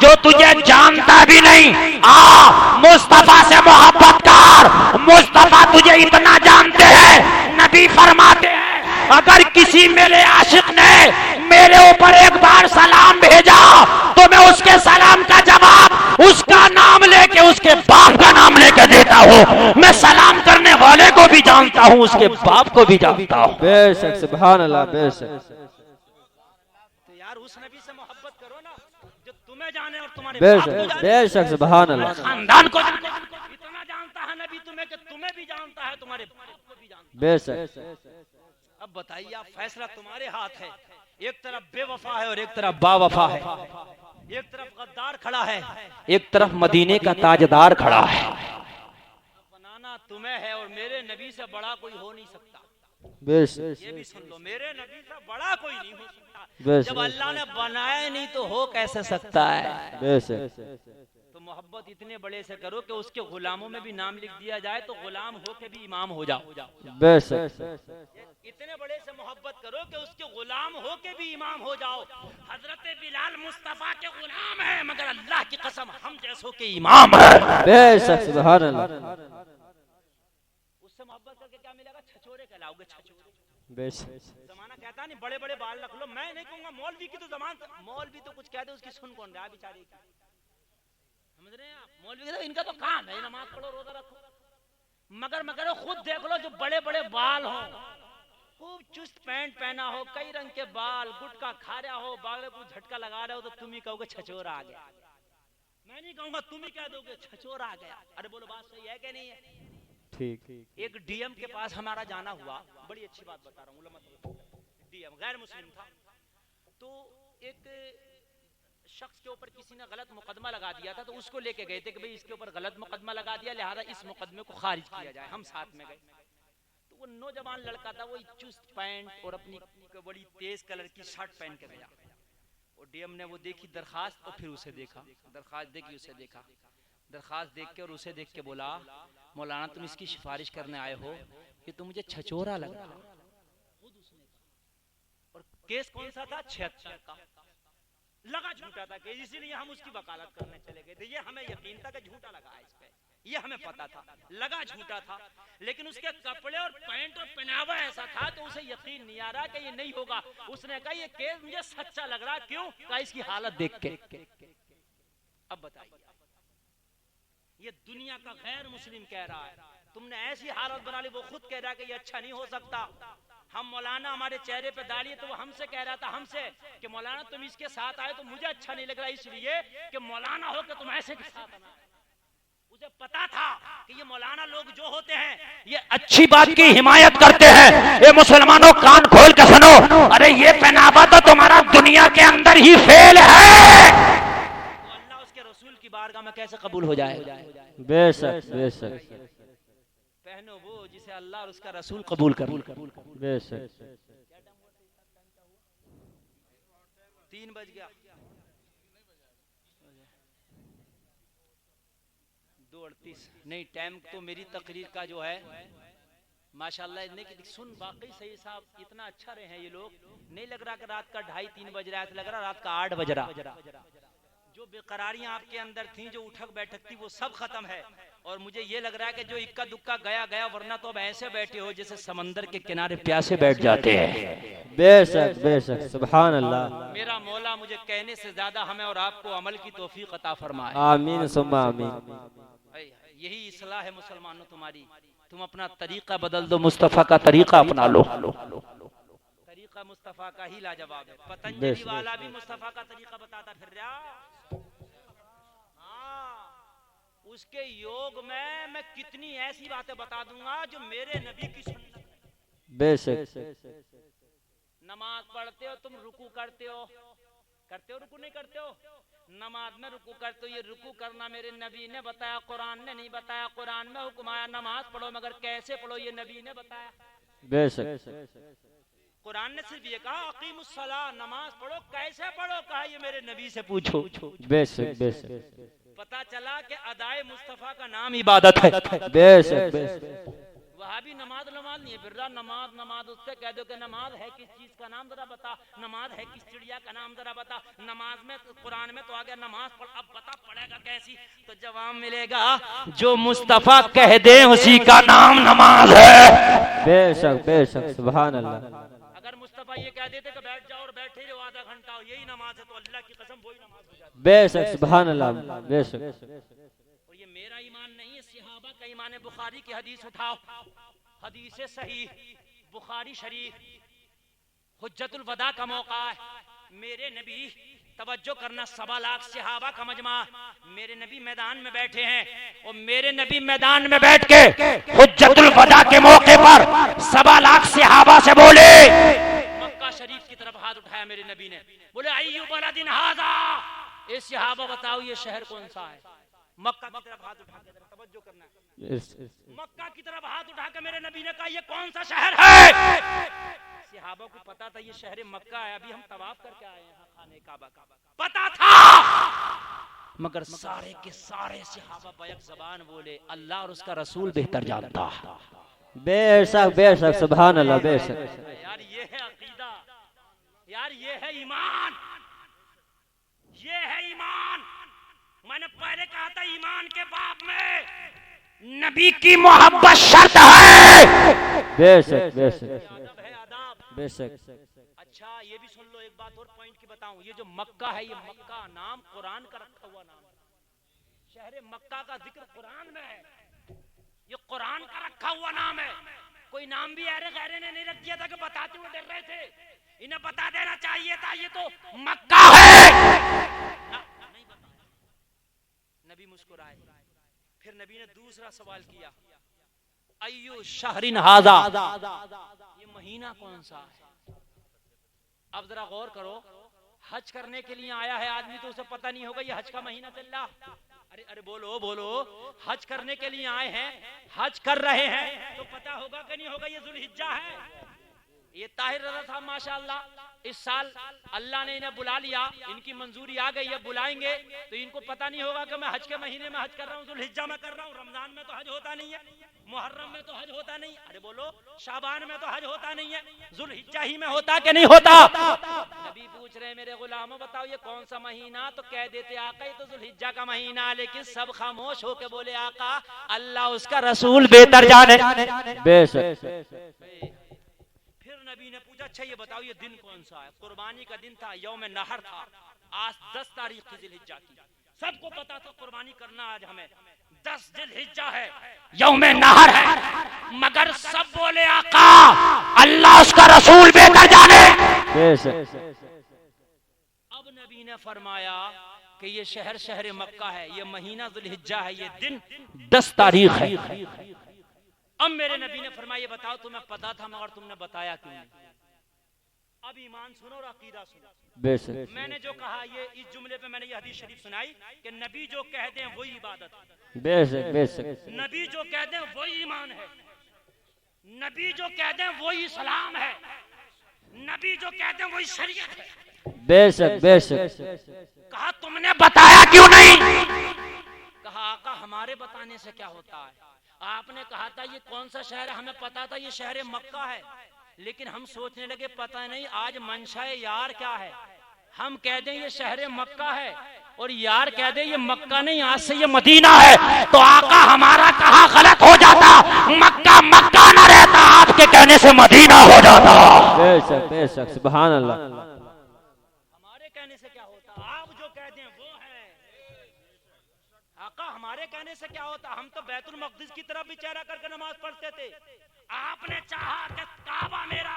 जो तुझे जानता भी नहीं। मुस्तफा से मोहब्बत कर, मुस्तफा तुझे इतना जानते हैं, नबी फरमाते हैं अगर किसी मेरे आशिक ने मेरे ऊपर एक बार सलाम भेजा तो मैं उसके सलाम का जवाब उसका नाम लेके, उसके बाप का नाम लेके देता हूँ। मैं सलाम करने वाले को भी जानता हूँ, उसके बाप को भी जानता हूँ। बेशक सुभान अल्लाह। बेशक तो यार उस नबी से मोहब्बत करो ना जो तुम्हें जाने और तुम्हारे बेशक सुभान अल्लाह। खानदान को इतना जानता है नबी तुम्हें कि तुम्हें भी जानता है, तुम्हारे बाप को भी जानता है। बेशक अब बताइए, आप फैसला तुम्हारे हाथ है। एक तरफ बेवफा है और एक तरफ बावफा है, एक तरफ गद्दार खड़ा है, एक तरफ मदीने का ताजदार खड़ा है। बनाना तुम्हें है और मेरे नबी से बड़ा कोई हो नहीं सकता। बेशक ये भी सुन लो, मेरे नबी से बड़ा कोई नहीं हो सकता। जब अल्लाह ने बनाया नहीं तो हो कैसे सकता है। बेशक तो मोहब्बत इतने बड़े से करो कि उसके गुलामों में भी नाम लिख दिया जाए तो गुलाम हो के भी इमाम हो जाओ। बेशक इतने बड़े से मोहब्बत करो कि उसके गुलाम हो के भी इमाम हो जाओ। हजरत बिलाल मुस्तफा के गुलाम है मगर अल्लाह की कसम हम जैसों के इमाम है। बेशक सुभान अल्लाह। उससे मोहब्बत करके क्या मिलेगा? छछोरे कहलाओगे, छछोरे। बेशक जमाना कहता नहीं बड़े बड़े बाल रख लो, मैं नहीं कहूंगा मौलवी की तो जमान, मौलवी तो कुछ कहते उसकी सुन कौन रहा बेचारे की, समझ रहे हैं आप? मौलवी कहते इनका तो काम है नमाज पढ़ो रोजा रखो, मगर खुद देख लो जो बड़े बड़े बाल हो, खूब चुस्त पैंट पहना हो, कई रंग के बाल, गुटखा खा रहा हो, बागले को झटका लगा रहे हो, तो तुम ही कहोगे छचोरा आ गया। मैं नहीं कहूंगा, तुम ही कह दोगे छचोरा आ गया। अरे बोलो बात सही है कि नहीं है? ठीक। एक डीएम के पास हमारा जाना हुआ, बड़ी अच्छी बात बता रहा हूँ, डीएम गैर मुस्लिम था, तो एक शख्स के ऊपर किसी ने गलत मुकदमा लगा दिया था, तो उसको लेके गए थे कि भाई इसके ऊपर गलत मुकदमा लगा दिया, लिहाजा इस मुकदमे को खारिज किया जाए। हम साथ में गए, तो वो नौजवान लड़का था, वो चुस्त पैंट और अपनी बड़ी तेज कलर की शर्ट पहन के गया। और डीएम ने वो देखी दरखास्त, और फिर उसे देखा, दरखास्त देखी, उसे देखा, दरखास्त देख के और उसे देख के बोला, मौलाना तुम इसकी सिफारिश करने आए हो, ये तो मुझे छचोरा लग रहा है। और केस कौन सा था? 76 का। लगा झूठा था केस, इसीलिए हम उसकी वकालत करने चले गए थे। ये हमें यकीन था कि झूठा लगा है इस पे, ये हमें पता था, लगा झूठा था, लेकिन उसके कपड़े और पैंट और पहनावा ऐसा था तो उसे यकीन नहीं आ रहा कि ये नहीं होगा। उसने कहा ये केस मुझे सच्चा लग रहा, क्यों? कहा इसकी हालत देख के। अब बताइए, ये दुनिया का गैर मुस्लिम कह रहा है, तुमने ऐसी हालत बना ली, वो खुद कह रहा है कि ये अच्छा नहीं हो सकता। हम मौलाना, हमारे चेहरे पे दाढ़ी है, तो वो हमसे कह रहा था हमसे कि मौलाना तुम इसके साथ आए तो मुझे अच्छा नहीं लग रहा, इसलिए कि मौलाना हो के तुम ऐसे के साथ आना। उसे पता था कि ये मौलाना लोग जो होते हैं ये अच्छी बात की हिमायत करते हैं। ये मुसलमानों कान खोल के सुनो, अरे ये पहनावा तो तुम्हारा दुनिया के अंदर ही फेल है, तो अल्लाह उसके रसूल की बारगाह में कैसे कबूल हो जाएगा? बेशक बेशक। पहनो वो जिसे अल्लाह और उसका रसूल कबूल कर। बेशक। 3 बज गया, 2:38 नहीं, टाइम तो मेरी तकरीर का जो है माशाल्लाह इतने की सुन, वाकई सही साहब इतना अच्छा रहे हैं ये लोग। नहीं लग रहा कि रात का 2:30-3 बज रहा है, लग रहा रात का 8 बज रहा। जो बेकरारियां आपके अंदर थी, जो उठक बैठक थी, वो सब खत्म है। और मुझे ये लग रहा है कि जो इक्का दुक्का गया गया, वरना तो अब ऐसे बैठे हो जैसे समंदर के किनारे प्यासे बैठ जाते हैं। बेशक बेशक, सुभान अल्लाह। मेरा मौला मुझे कहने से ज्यादा हमें और आपको अमल की तौफीक अता फरमाए। आमीन सुम्मा आमीन। यही इस्लाह है मुसलमानों तुम्हारी। तुम अपना तरीका बदल दो, मुस्तफा का तरीका अपना लो। तरीका मुस्तफा का ही लाजवाब है। पतंजलि वाला भी मुस्तफा का तरीका बताता फिर रहा। उसके योग में मैं कितनी ऐसी बातें बता दूंगा जो मेरे नबी की सुन्नत। बेशक। नमाज पढ़ते हो तुम, रुकू करते हो रुकू नहीं करते हो? नमाज में रुकू करते हो, ये रुकू करना मेरे नबी ने बताया, कुरान ने नहीं बताया। कुरान में हुक्म आया नमाज पढ़ो, मगर कैसे पढ़ो ये नबी ने बताया। बेशक। कुरान ने सिर्फ ये कहा अकीमुस्सलाह, नमाज पढ़ो, कैसे पढ़ो कहा ये मेरे नबी से पूछो। बेशक बेशक। पता चला कि अदाए मुस्तफा का नाम इबादत है। बेशक बेशक। वहाँ भी नमाज नहीं है फिर रहा, नमाज उससे कह दो कि नमाज है किस चीज का नाम जरा बता, नमाज है किस चिड़िया का नाम जरा बता। नमाज में कुरान में तो आ गया नमाज पढ़, अब बता पढ़ेगा कैसी? तो जवाब मिलेगा जो मुस्तफा कह दे उसी का नाम नमाज है। बेशक बेशक, सुभान अल्लाह। अगर मुस्तफा ये कह देते कि बैठ जाओ और बैठे रहो आधा घंटा, यही नमाज है, तो अल्लाह की कसम वही नमाज हो जाती। बेशक सुभान अल्लाह। बेशक। और ये मेरा ईमान नहीं है, सहाबा का ईमान है। बुखारी की हदीस उठाओ, हदीस सही बुखारी शरीफ, हुज्जतुल वदा का मौका है। मेरे नबी, तवज्जो करना, 1.25 लाख सहाबा का मजमा, मेरे नबी मैदान में बैठे हैं। और मेरे नबी मैदान में बैठ के हुज्जतुल वदा के मौके पर 1.25 लाख सहाबा से बोले, मक्का शरीफ की तरफ हाथ उठाया मेरे नबी ने, बोले अय्यु बलदिन हाज़ा, ए सहाबा बताओ ये शहर कौन सा है? मक्का की तरफ हाथ उठा के, तवज्जो करना, मक्का की तरफ हाथ उठा के मेरे नबी ने कहा ये कौन सा शहर है? सहाबा को पता था ये शहर मक्का है, अभी हम तवाफ करके आए हैं खाने काबा का, पता था। मगर सारे के सारे सहाबा बैक ज़बान बोले अल्लाह और उसका रसूल बेहतर जानता है। बेशक बेशक, सुभान अल्लाह। बेशक यार ये है अकीदा, यार ये है ईमान, ये है ईमान। मैंने पहले कहा था ईमान के बाप में नबी की मोहब्बत शर्त है। बेशक बेशक बेशक। अच्छा ये भी सुन लो, एक बात और पॉइंट की बताऊं, ये जो मक्का है, ये मक्का नाम कुरान का रखा हुआ नाम है। शहर मक्का का जिक्र कुरान में है, ये कुरान का रखा हुआ नाम है। कोई नाम भी अरे गैरे ने नहीं रख दिया था कि बताते हुए डर रहे थे, इन्हें बता देना चाहिए था ये तो मक्का है ना, नहीं बताया। नबी मुस्कुराए, फिर नबी ने दूसरा सवाल किया, अय्यु शहरिन हाजा, ये महीना कौन सा है? अब जरा गौर करो, हज करने के लिए आया है आदमी तो उसे पता नहीं होगा ये हज का महीना चल रहा। अरे अरे बोलो बोलो, हज करने के लिए आए हैं, हज कर रहे हैं तो पता होगा कि नहीं होगा ये जुल्हिज्जा है। ये ताहिर रजा साहब माशाअल्लाह, इस साल अल्लाह ने इन्हें बुला लिया, इनकी मंजूरी आ गई है, बुलाएंगे तो इनको पता नहीं होगा कि मैं हज के महीने में हज कर रहा हूँ, जुल्हिज्जा में कर रहा हूँ। रमजान में तो हज होता नहीं है, मुहर्रम में तो हज होता नहीं, अरे बोलो शाबान में तो हज होता नहीं है, जुल्हिज्जा ही में होता कि नहीं होता? नबी पूछ रहे मेरे गुलामों बताओ ये कौन सा महीना? तो कह देते आका ये तो जुल्हिज्जा का महीना, लेकिन सब खामोश होके बोले आका अल्लाह उसका रसूल बेहतर जाने। बेशक। फिर नबी ने पूछा अच्छा ये बताओ ये दिन कौन सा है? कुर्बानी का दिन था, यौम नहर था, आज 10 तारीख थी जिलहिज्जा की। सबको पता था कुर्बानी करना आज हमें, 10 जिलहिज्जा है, यौम नहर है, मगर सब बोले आका अल्लाह उसका रसूल बेहतर जाने। अब नबी ने फरमाया कि ये शहर शहर मक्का है, ये महीना जिलहिज्जा है, ये दिन 10 तारीख है। अब मेरे नबी ने फरमाया बताओ तुम्हें पता था मगर तुमने बताया क्यों नहीं? अब ईमान सुनो और अकीदा सुनो। बेशक। मैंने जो कहा ये इस जुमले पे मैंने ये हदीस शरीफ सुनाई कि नबी जो कहते हैं वही इबादत है। बेशक बेशक। नबी जो कहते हैं वही ईमान है, नबी जो कहते हैं वही इस्लाम है, नबी जो कहते हैं वही शरीयत है। बेशक बेशक। कहा तुमने बताया क्यों नहीं? कहा आका हमारे बताने से क्या होता है? आपने कहा था ये कौन सा शहर है, हमें पता था ये शहर मक्का है, लेकिन हम सोचने लगे पता नहीं आज मंशाए यार क्या है। हम कह दें ये शहर मक्का है और यार कह दे ये मक्का नहीं आज से ये मदीना है, तो आका हमारा कहा गलत हो जाता, मक्का मक्का न रहता, आपके कहने से मदीना हो जाता। बेशक बेशक सुभान अल्लाह। हमारे कहने से क्या होता? आप जो कह दें वो है। आका हमारे कहने से क्या होता? हम तो बैतुल मक़दिस की तरफ भी चेहरा करके नमाज पढ़ते थे, आपने चाहा कि काबा मेरा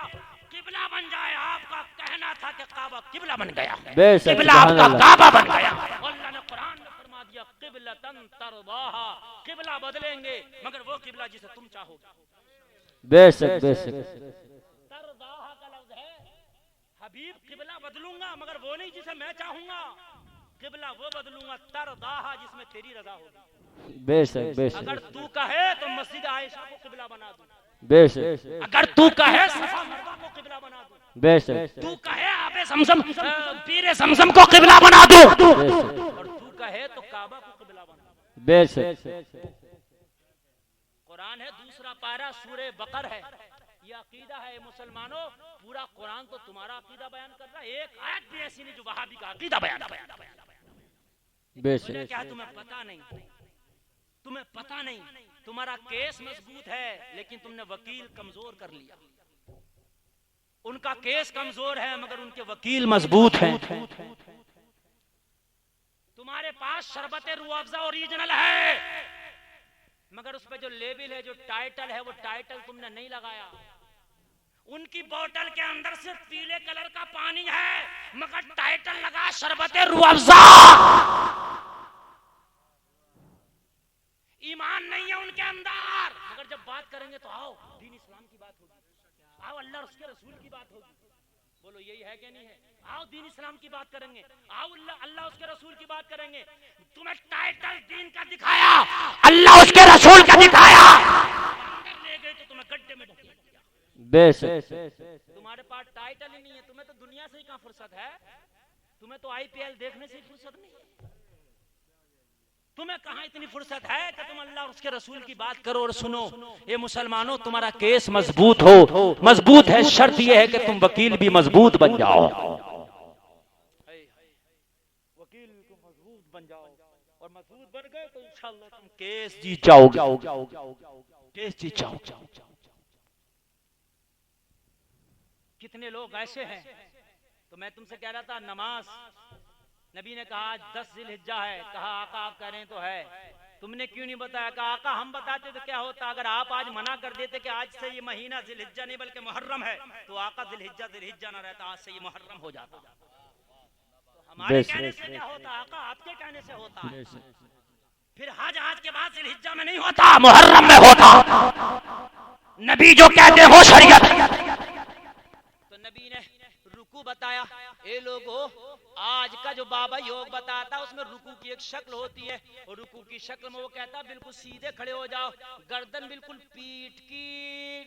किबला बन जाए, आपका कहना था कि काबा किबला बन गया, किबला आपका काबा बन गया। अल्लाह ने कुरान में फरमा दिया किबलतन तरदाहा, किबला बदलेंगे मगर वो किबला जिसे तुम चाहोगे। बेशक बेशक। तरदाहा का लफ्ज है, हबीब किबला बदलूंगा मगर वो नहीं जिसे मैं चाहूंगा, किबला वो बदलूंगा तरदाहा जिसमें तेरी रजा होगी। बेशक बेशक। अगर तू कहे तो मस्जिद आयशा को किबला बना दूं, बेशक। अगर तू कहे सफा मरवा को किबला बना दूं, बेशक। तू कहे आबे समसम पीरे समसम को किबला बना दूं, और तू कहे तो काबा को किबला बना दूं। बेशक। कुरान है दूसरा पारा सूरे बकर है, ये अकीदा है मुसलमानों। पूरा कुरान तो तुम्हारा अकीदा बयान कर रहा है, एक आयत भी ऐसी नहीं जो वहाबी का अकीदा बयान कर रहा है। बेशक। क्या तुम्हें पता नहीं? तुम्हें पता नहीं, तुम्हारा केस मजबूत है लेकिन तुमने वकील कमजोर कर लिया। उनका केस कमजोर है मगर उनके वकील मजबूत हैं। तुम्हारे पास शरबत रूह अफ़ज़ा ओरिजिनल है मगर उस पे जो लेबल है, जो टाइटल है, वो टाइटल तुमने नहीं लगाया। उनकी बोतल के अंदर सिर्फ पीले कलर का पानी है मगर टाइटल लगा शरबत रूह अफ़ज़ा। ईमान नहीं है उनके अंदर, मगर जब बात करेंगे तो आओ दीन इस्लाम की बात होगी, आओ अल्लाह और उसके रसूल की बात होगी। बोलो यही है कि नहीं है? आओ दीन इस्लाम की बात करेंगे, आओ अल्लाह उसके रसूल की बात करेंगे। तुम्हें टाइटल दीन का दिखाया, अल्लाह उसके रसूल का दिखाया, अंदर ले गए तो तुम्हें गड्ढे में ढकेल दिया। बेशक। तुम्हारे पास टाइटल ही नहीं है, तुम्हें तो दुनिया से ही कहां फुर्सत है? तुम्हें तो IPL देखने से ही फुर्सत नहीं है। तुम्हें कहां इतनी फुर्सत है कि तुम अल्लाह और उसके रसूल की बात करो और सुनो। ये मुसलमानों तुम्हारा केस मजबूत हो, मजबूत है, शर्त यह है कि तुम वकील भी मजबूत बन जाओ। वकील तुम मजबूत बन जाओ और मजबूत बन गए तो इंशाअल्लाह तुम केस जीत जाओगे, केस जीत जाओगे। कितने लोग ऐसे हैं, तो मैं तुमसे कह रहा था नमाज नबी ने कहा आज 10 जिलहिज्जा है। कहा आका आप कह रहे हैं तो है, तुमने क्यों नहीं बताया? कहा आका हम बताते तो क्या होता, अगर आप आज मना कर देते कि आज से ये महीना जिलहिज्जा नहीं बल्कि मुहर्रम है, तो आका जिलहिज्जा ना रहता, आज से ये मुहर्रम हो जाता। तो हमारे कहने से क्या होता, आका आपके कहने से होता है। फिर आज के बाद जिलहिज्जा में नहीं होता, मुहर्रम में होता। नबी जो कहते हो शरीयत। तो नबी ने रुकू बताया। ए लोगो, आज का जो बाबा योग बताता उसमें रुकू की एक शक्ल होती है, और रुकू की शक्ल में वो कहता बिल्कुल सीधे खड़े हो जाओ, गर्दन बिल्कुल पीठ की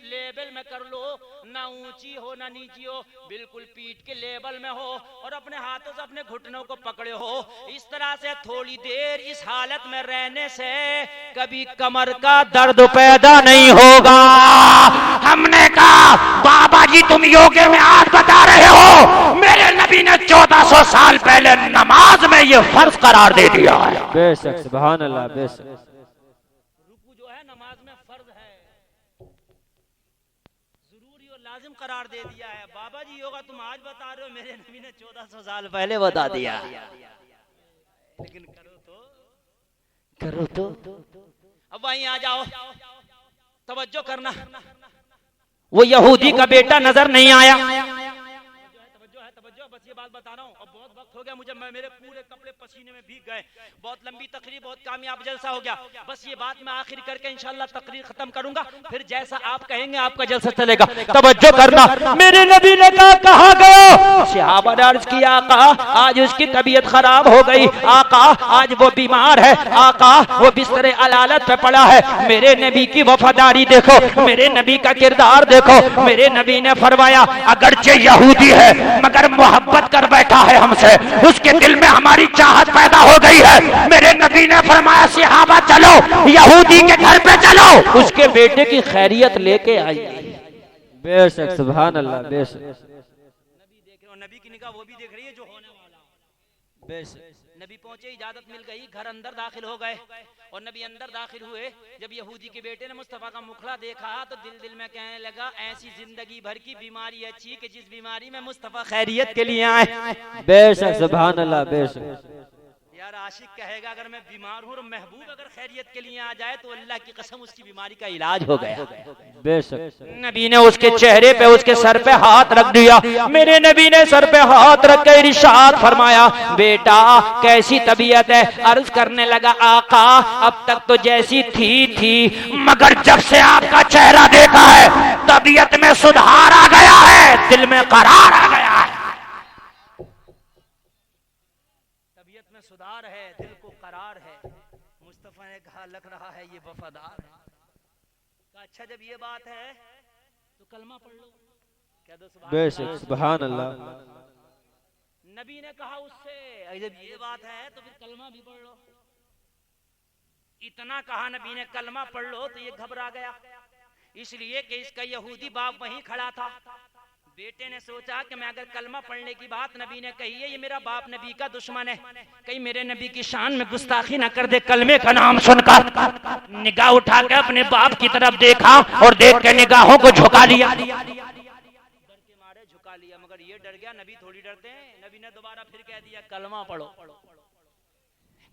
लेवल में कर लो, ना ऊंची हो ना नीची हो, बिल्कुल पीठ के लेवल में हो, और अपने हाथों से अपने घुटनों को पकड़े हो। इस तरह से थोड़ी देर इस हालत में रहने से कभी कमर का दर्द पैदा नहीं होगा। हमने कहा बाबा जी तुम योग में आज बता रहे हो, मेरे नबी ने 1400 साल पहले नमाज में ये फर्ज करार दे दिया है। बेशक, सुभान अल्लाह, बेशक। रुकू जो है नमाज में फर्ज है, जरूरी और लाजिम करार दे दिया है। बाबा जी योगा तुम आज बता रहे हो, मेरे नबी ने 1400 साल पहले बता दिया। लेकिन करो तो अब वहीं आ जाओ, तवज्जो करना। वो यहूदी का बेटा नजर नहीं आया। बस ये बात बता रहा हूँ, अब बहुत वक्त हो गया मुझे, मेरे पूरे कपड़े पसीने में भीग गए, बहुत लंबी तकरीर, बहुत कामयाब जलसा हो गया। बस ये बात मैं आखिर करके इंशाल्लाह तकरीर खत्म करूंगा, फिर जैसा आप कहेंगे आपका जलसा चलेगा। तवज्जो करना, मेरे नबी ने कहा गया, सहाबा ने अर्ज किया आका आज उसकी तबीयत खराब हो गई, आका आज वो बीमार है, आका वो बिस्तरे अलालत पे पड़ा है। मेरे नबी की वफादारी देखो, मेरे नबी का किरदार देखो। मेरे नबी ने फरमाया अगरचे यहूदी है मगर मोहब्बत कर बैठा है हमसे, उसके दिल में हमारी चाहत पैदा हो गई है। मेरे नबी ने फरमाया सहाबा चलो यहूदी के घर पे चलो, उसके बेटे की खैरियत लेके आई। बेशक, सुभान अल्लाह, बेशक। नबी देख रहे हो, नबी की निगाह वो भी देख रही है जो होने वाला। बेशक नबी पहुंचे, इजाजत मिल गई, घर अंदर दाखिल हो गए, और नबी अंदर दाखिल हुए। जब यहूदी के बेटे ने मुस्तफा का मुखड़ा देखा तो दिल में कहने लगा ऐसी जिंदगी भर की बीमारी अच्छी कि जिस बीमारी में मुस्तफा खैरियत के लिए आए। बेशक, सुभान अल्लाह, बेशक। यार आशिक कहेगा अगर मैं बीमार हूँ और महबूब अगर खैरियत के लिए आ जाए तो अल्लाह की कसम उसकी बीमारी का इलाज हो गया। बेशक नबी ने उसके चेहरे पे उसके सर पे हाथ रख दिया। मेरे नबी ने सर पे हाथ रख कर इरशाद फरमाया बेटा कैसी तबीयत है? अर्ज करने लगा आका अब तक तो जैसी थी मगर जब से आपका चेहरा देखा है तबीयत में सुधार आ गया है, दिल में करार आ गया है। सुधार है, दिल को करार है। मुस्तफा ने कहा लग रहा है ये वफादार है। कहा अच्छा जब ये बात है तो कलमा पढ़ लो। कह दो सुभान अल्लाह। नबी ने कहा उससे जब ये बात है तो फिर कलमा भी पढ़ लो। इतना कहा नबी ने कलमा पढ़ लो तो ये घबरा गया, इसलिए कि इसका यहूदी बाप वहीं खड़ा था। बेटे ने सोचा कि मैं अगर कलमा पढ़ने की बात नबी ने कही है, ये मेरा बाप नबी का दुश्मन है, कहीं मेरे नबी की शान में गुस्ताखी ना कर दे। कलमे का नाम सुनकर निगाह उठा के अपने बाप की तरफ देखा और देख के निगाहों को झुका लिया। डर के मारे झुका लिया, मगर ये डर गया, नबी थोड़ी डरते हैं। नबी ने दोबारा फिर कह दिया कलमा पढ़ो।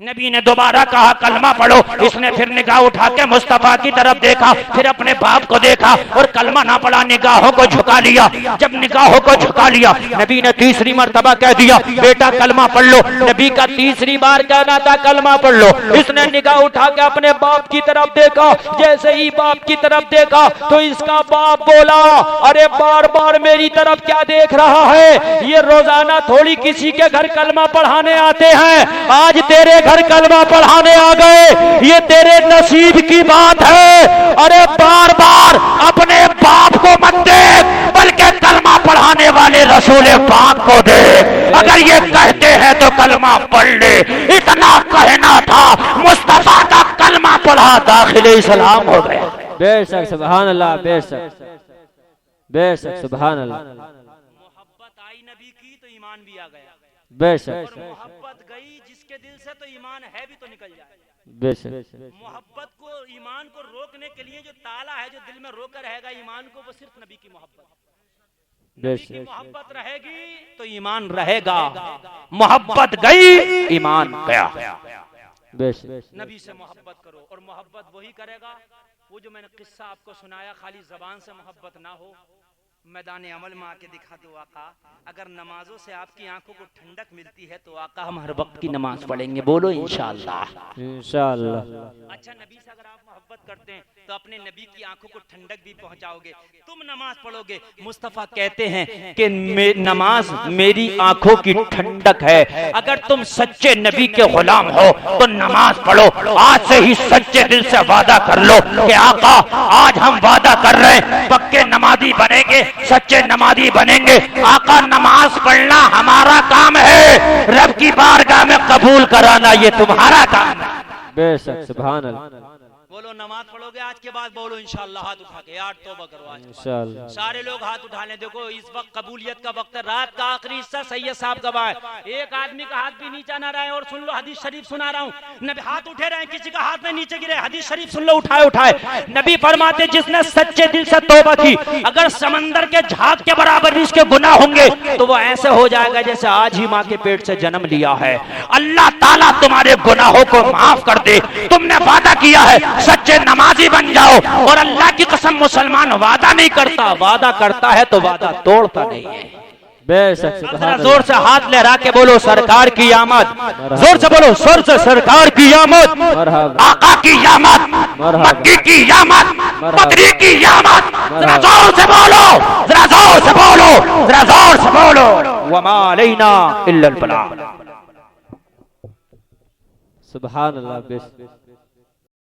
नबी ने दोबारा कहा कलमा पढ़ो। इसने फिर निगाह उठा के मुस्तफा की तरफ देखा, फिर अपने बाप को देखा और कलमा ना पढ़ा, निगाहों को झुका लिया। जब निगाहों को झुका लिया नबी ने तीसरी मर्तबा कह दिया बेटा कलमा पढ़ लो। नबी का तीसरी बार कहना था कलमा पढ़ लो। इसने निगाह उठा के अपने बाप की तरफ देखा। जैसे ही बाप की तरफ देखा तो इसका बाप बोला अरे बार बार मेरी तरफ क्या देख रहा है? ये रोजाना थोड़ी किसी के घर कलमा पढ़ाने आते हैं, आज तेरे घर कलमा पढ़ाने आ गए, ये तेरे नसीब की बात है। अरे बार बार अपने बाप को मत देख बल्कि कलमा पढ़ाने वाले रसूल पाक को देख। अगर ये कहते हैं तो कलमा पढ़ ले। इतना कहना था, मुस्तफा का कलमा पढ़ा, दाखिले इस्लाम हो गया। बेशक सुभान अल्लाह, बेशक बेशक सुभान अल्लाह। मोहब्बत आई नबी की तो ईमान भी आ गया। बेशक मोहब्बत गई जिसके दिल से तो ईमान है भी तो निकल जाए। बेशक मोहब्बत को ईमान को रोकने के लिए जो ताला है जो दिल में रोकर रहेगा ईमान को, वो सिर्फ नबी की मोहब्बत। नबी की मोहब्बत रहेगी तो ईमान रहेगा, मोहब्बत गई ईमान गया। नबी से मोहब्बत करो और मोहब्बत वही करेगा। वो जो मैंने किस्सा आपको सुनाया, खाली जबान से मोहब्बत ना हो, मैदान अमल में आके दिखा दो आका। अगर नमाजों से आपकी आंखों को ठंडक मिलती है तो आका हम हर वक्त की नमाज पढ़ेंगे, बोलो इंशाअल्लाह। इंशाअल्लाह। अच्छा, नबी से अगर आप मोहब्बत करते हैं तो अपने नबी की आंखों को ठंडक भी पहुंचाओगे। तुम नमाज पढ़ोगे, मुस्तफा कहते हैं कि नमाज मेरी आंखों की ठंडक है। अगर तुम सच्चे नबी के गुलाम हो तो नमाज पढ़ो। आज से ही सच्चे दिल से वादा कर लो कि आका आज हम वादा कर रहे हैं पक्के नमाजी बनेंगे, सच्चे नमाजी बनेंगे। आका नमाज पढ़ना हमारा काम है, रब की बारगाह में कबूल कराना ये तुम्हारा काम है। बेशक, सुभान अल्लाह। बोलो नमाज पढ़ोगे आज के बाद, बोलो इंशाअल्लाह हाथ उठा के, यार तौबा करो आज इंशाअल्लाह। सारे लोग हाथ उठा लें। देखो इस वक्त कबूलियत का वक्त है, रात का आखिरी हिस्सा सैयद साहब का है। एक आदमी का हाथ भी नीचा ना रहे। और सुन लो, हदीस शरीफ सुना रहा हूँ, नबी हाथ उठे रहे, किसी का हाथ में नीचे गिरे, हदीस शरीफ सुन लो, उठाए उठाए। नबी फरमाते जिसने सच्चे दिल से तौबा की, अगर समंदर के झाग के बराबर भी इसके गुनाह होंगे तो वो ऐसे हो जाएगा जैसे आज ही माँ के पेट से जन्म लिया है। अल्लाह ताला तुम्हारे गुनाहों को माफ कर दे। तुमने वादा किया है सच्चे नमाजी बन जाओ, और अल्लाह की कसम मुसलमान वादा नहीं करता, वादा करता है तो वादा तोड़ता नहीं है। बेशक, जरा जोर से हाथ लहरा के बोलो सरकार की आमद। जोर से बोलो, जोर से सरकार की आमद, आका की आमद, मक्की की आमद, बकरी की आमद। जरा जोर से बोलो, जरा जोर से बोलो, जरा जोर से बोलो। वमा अलैना इल्लल बलाग। सुभान अल्लाह। बेशक।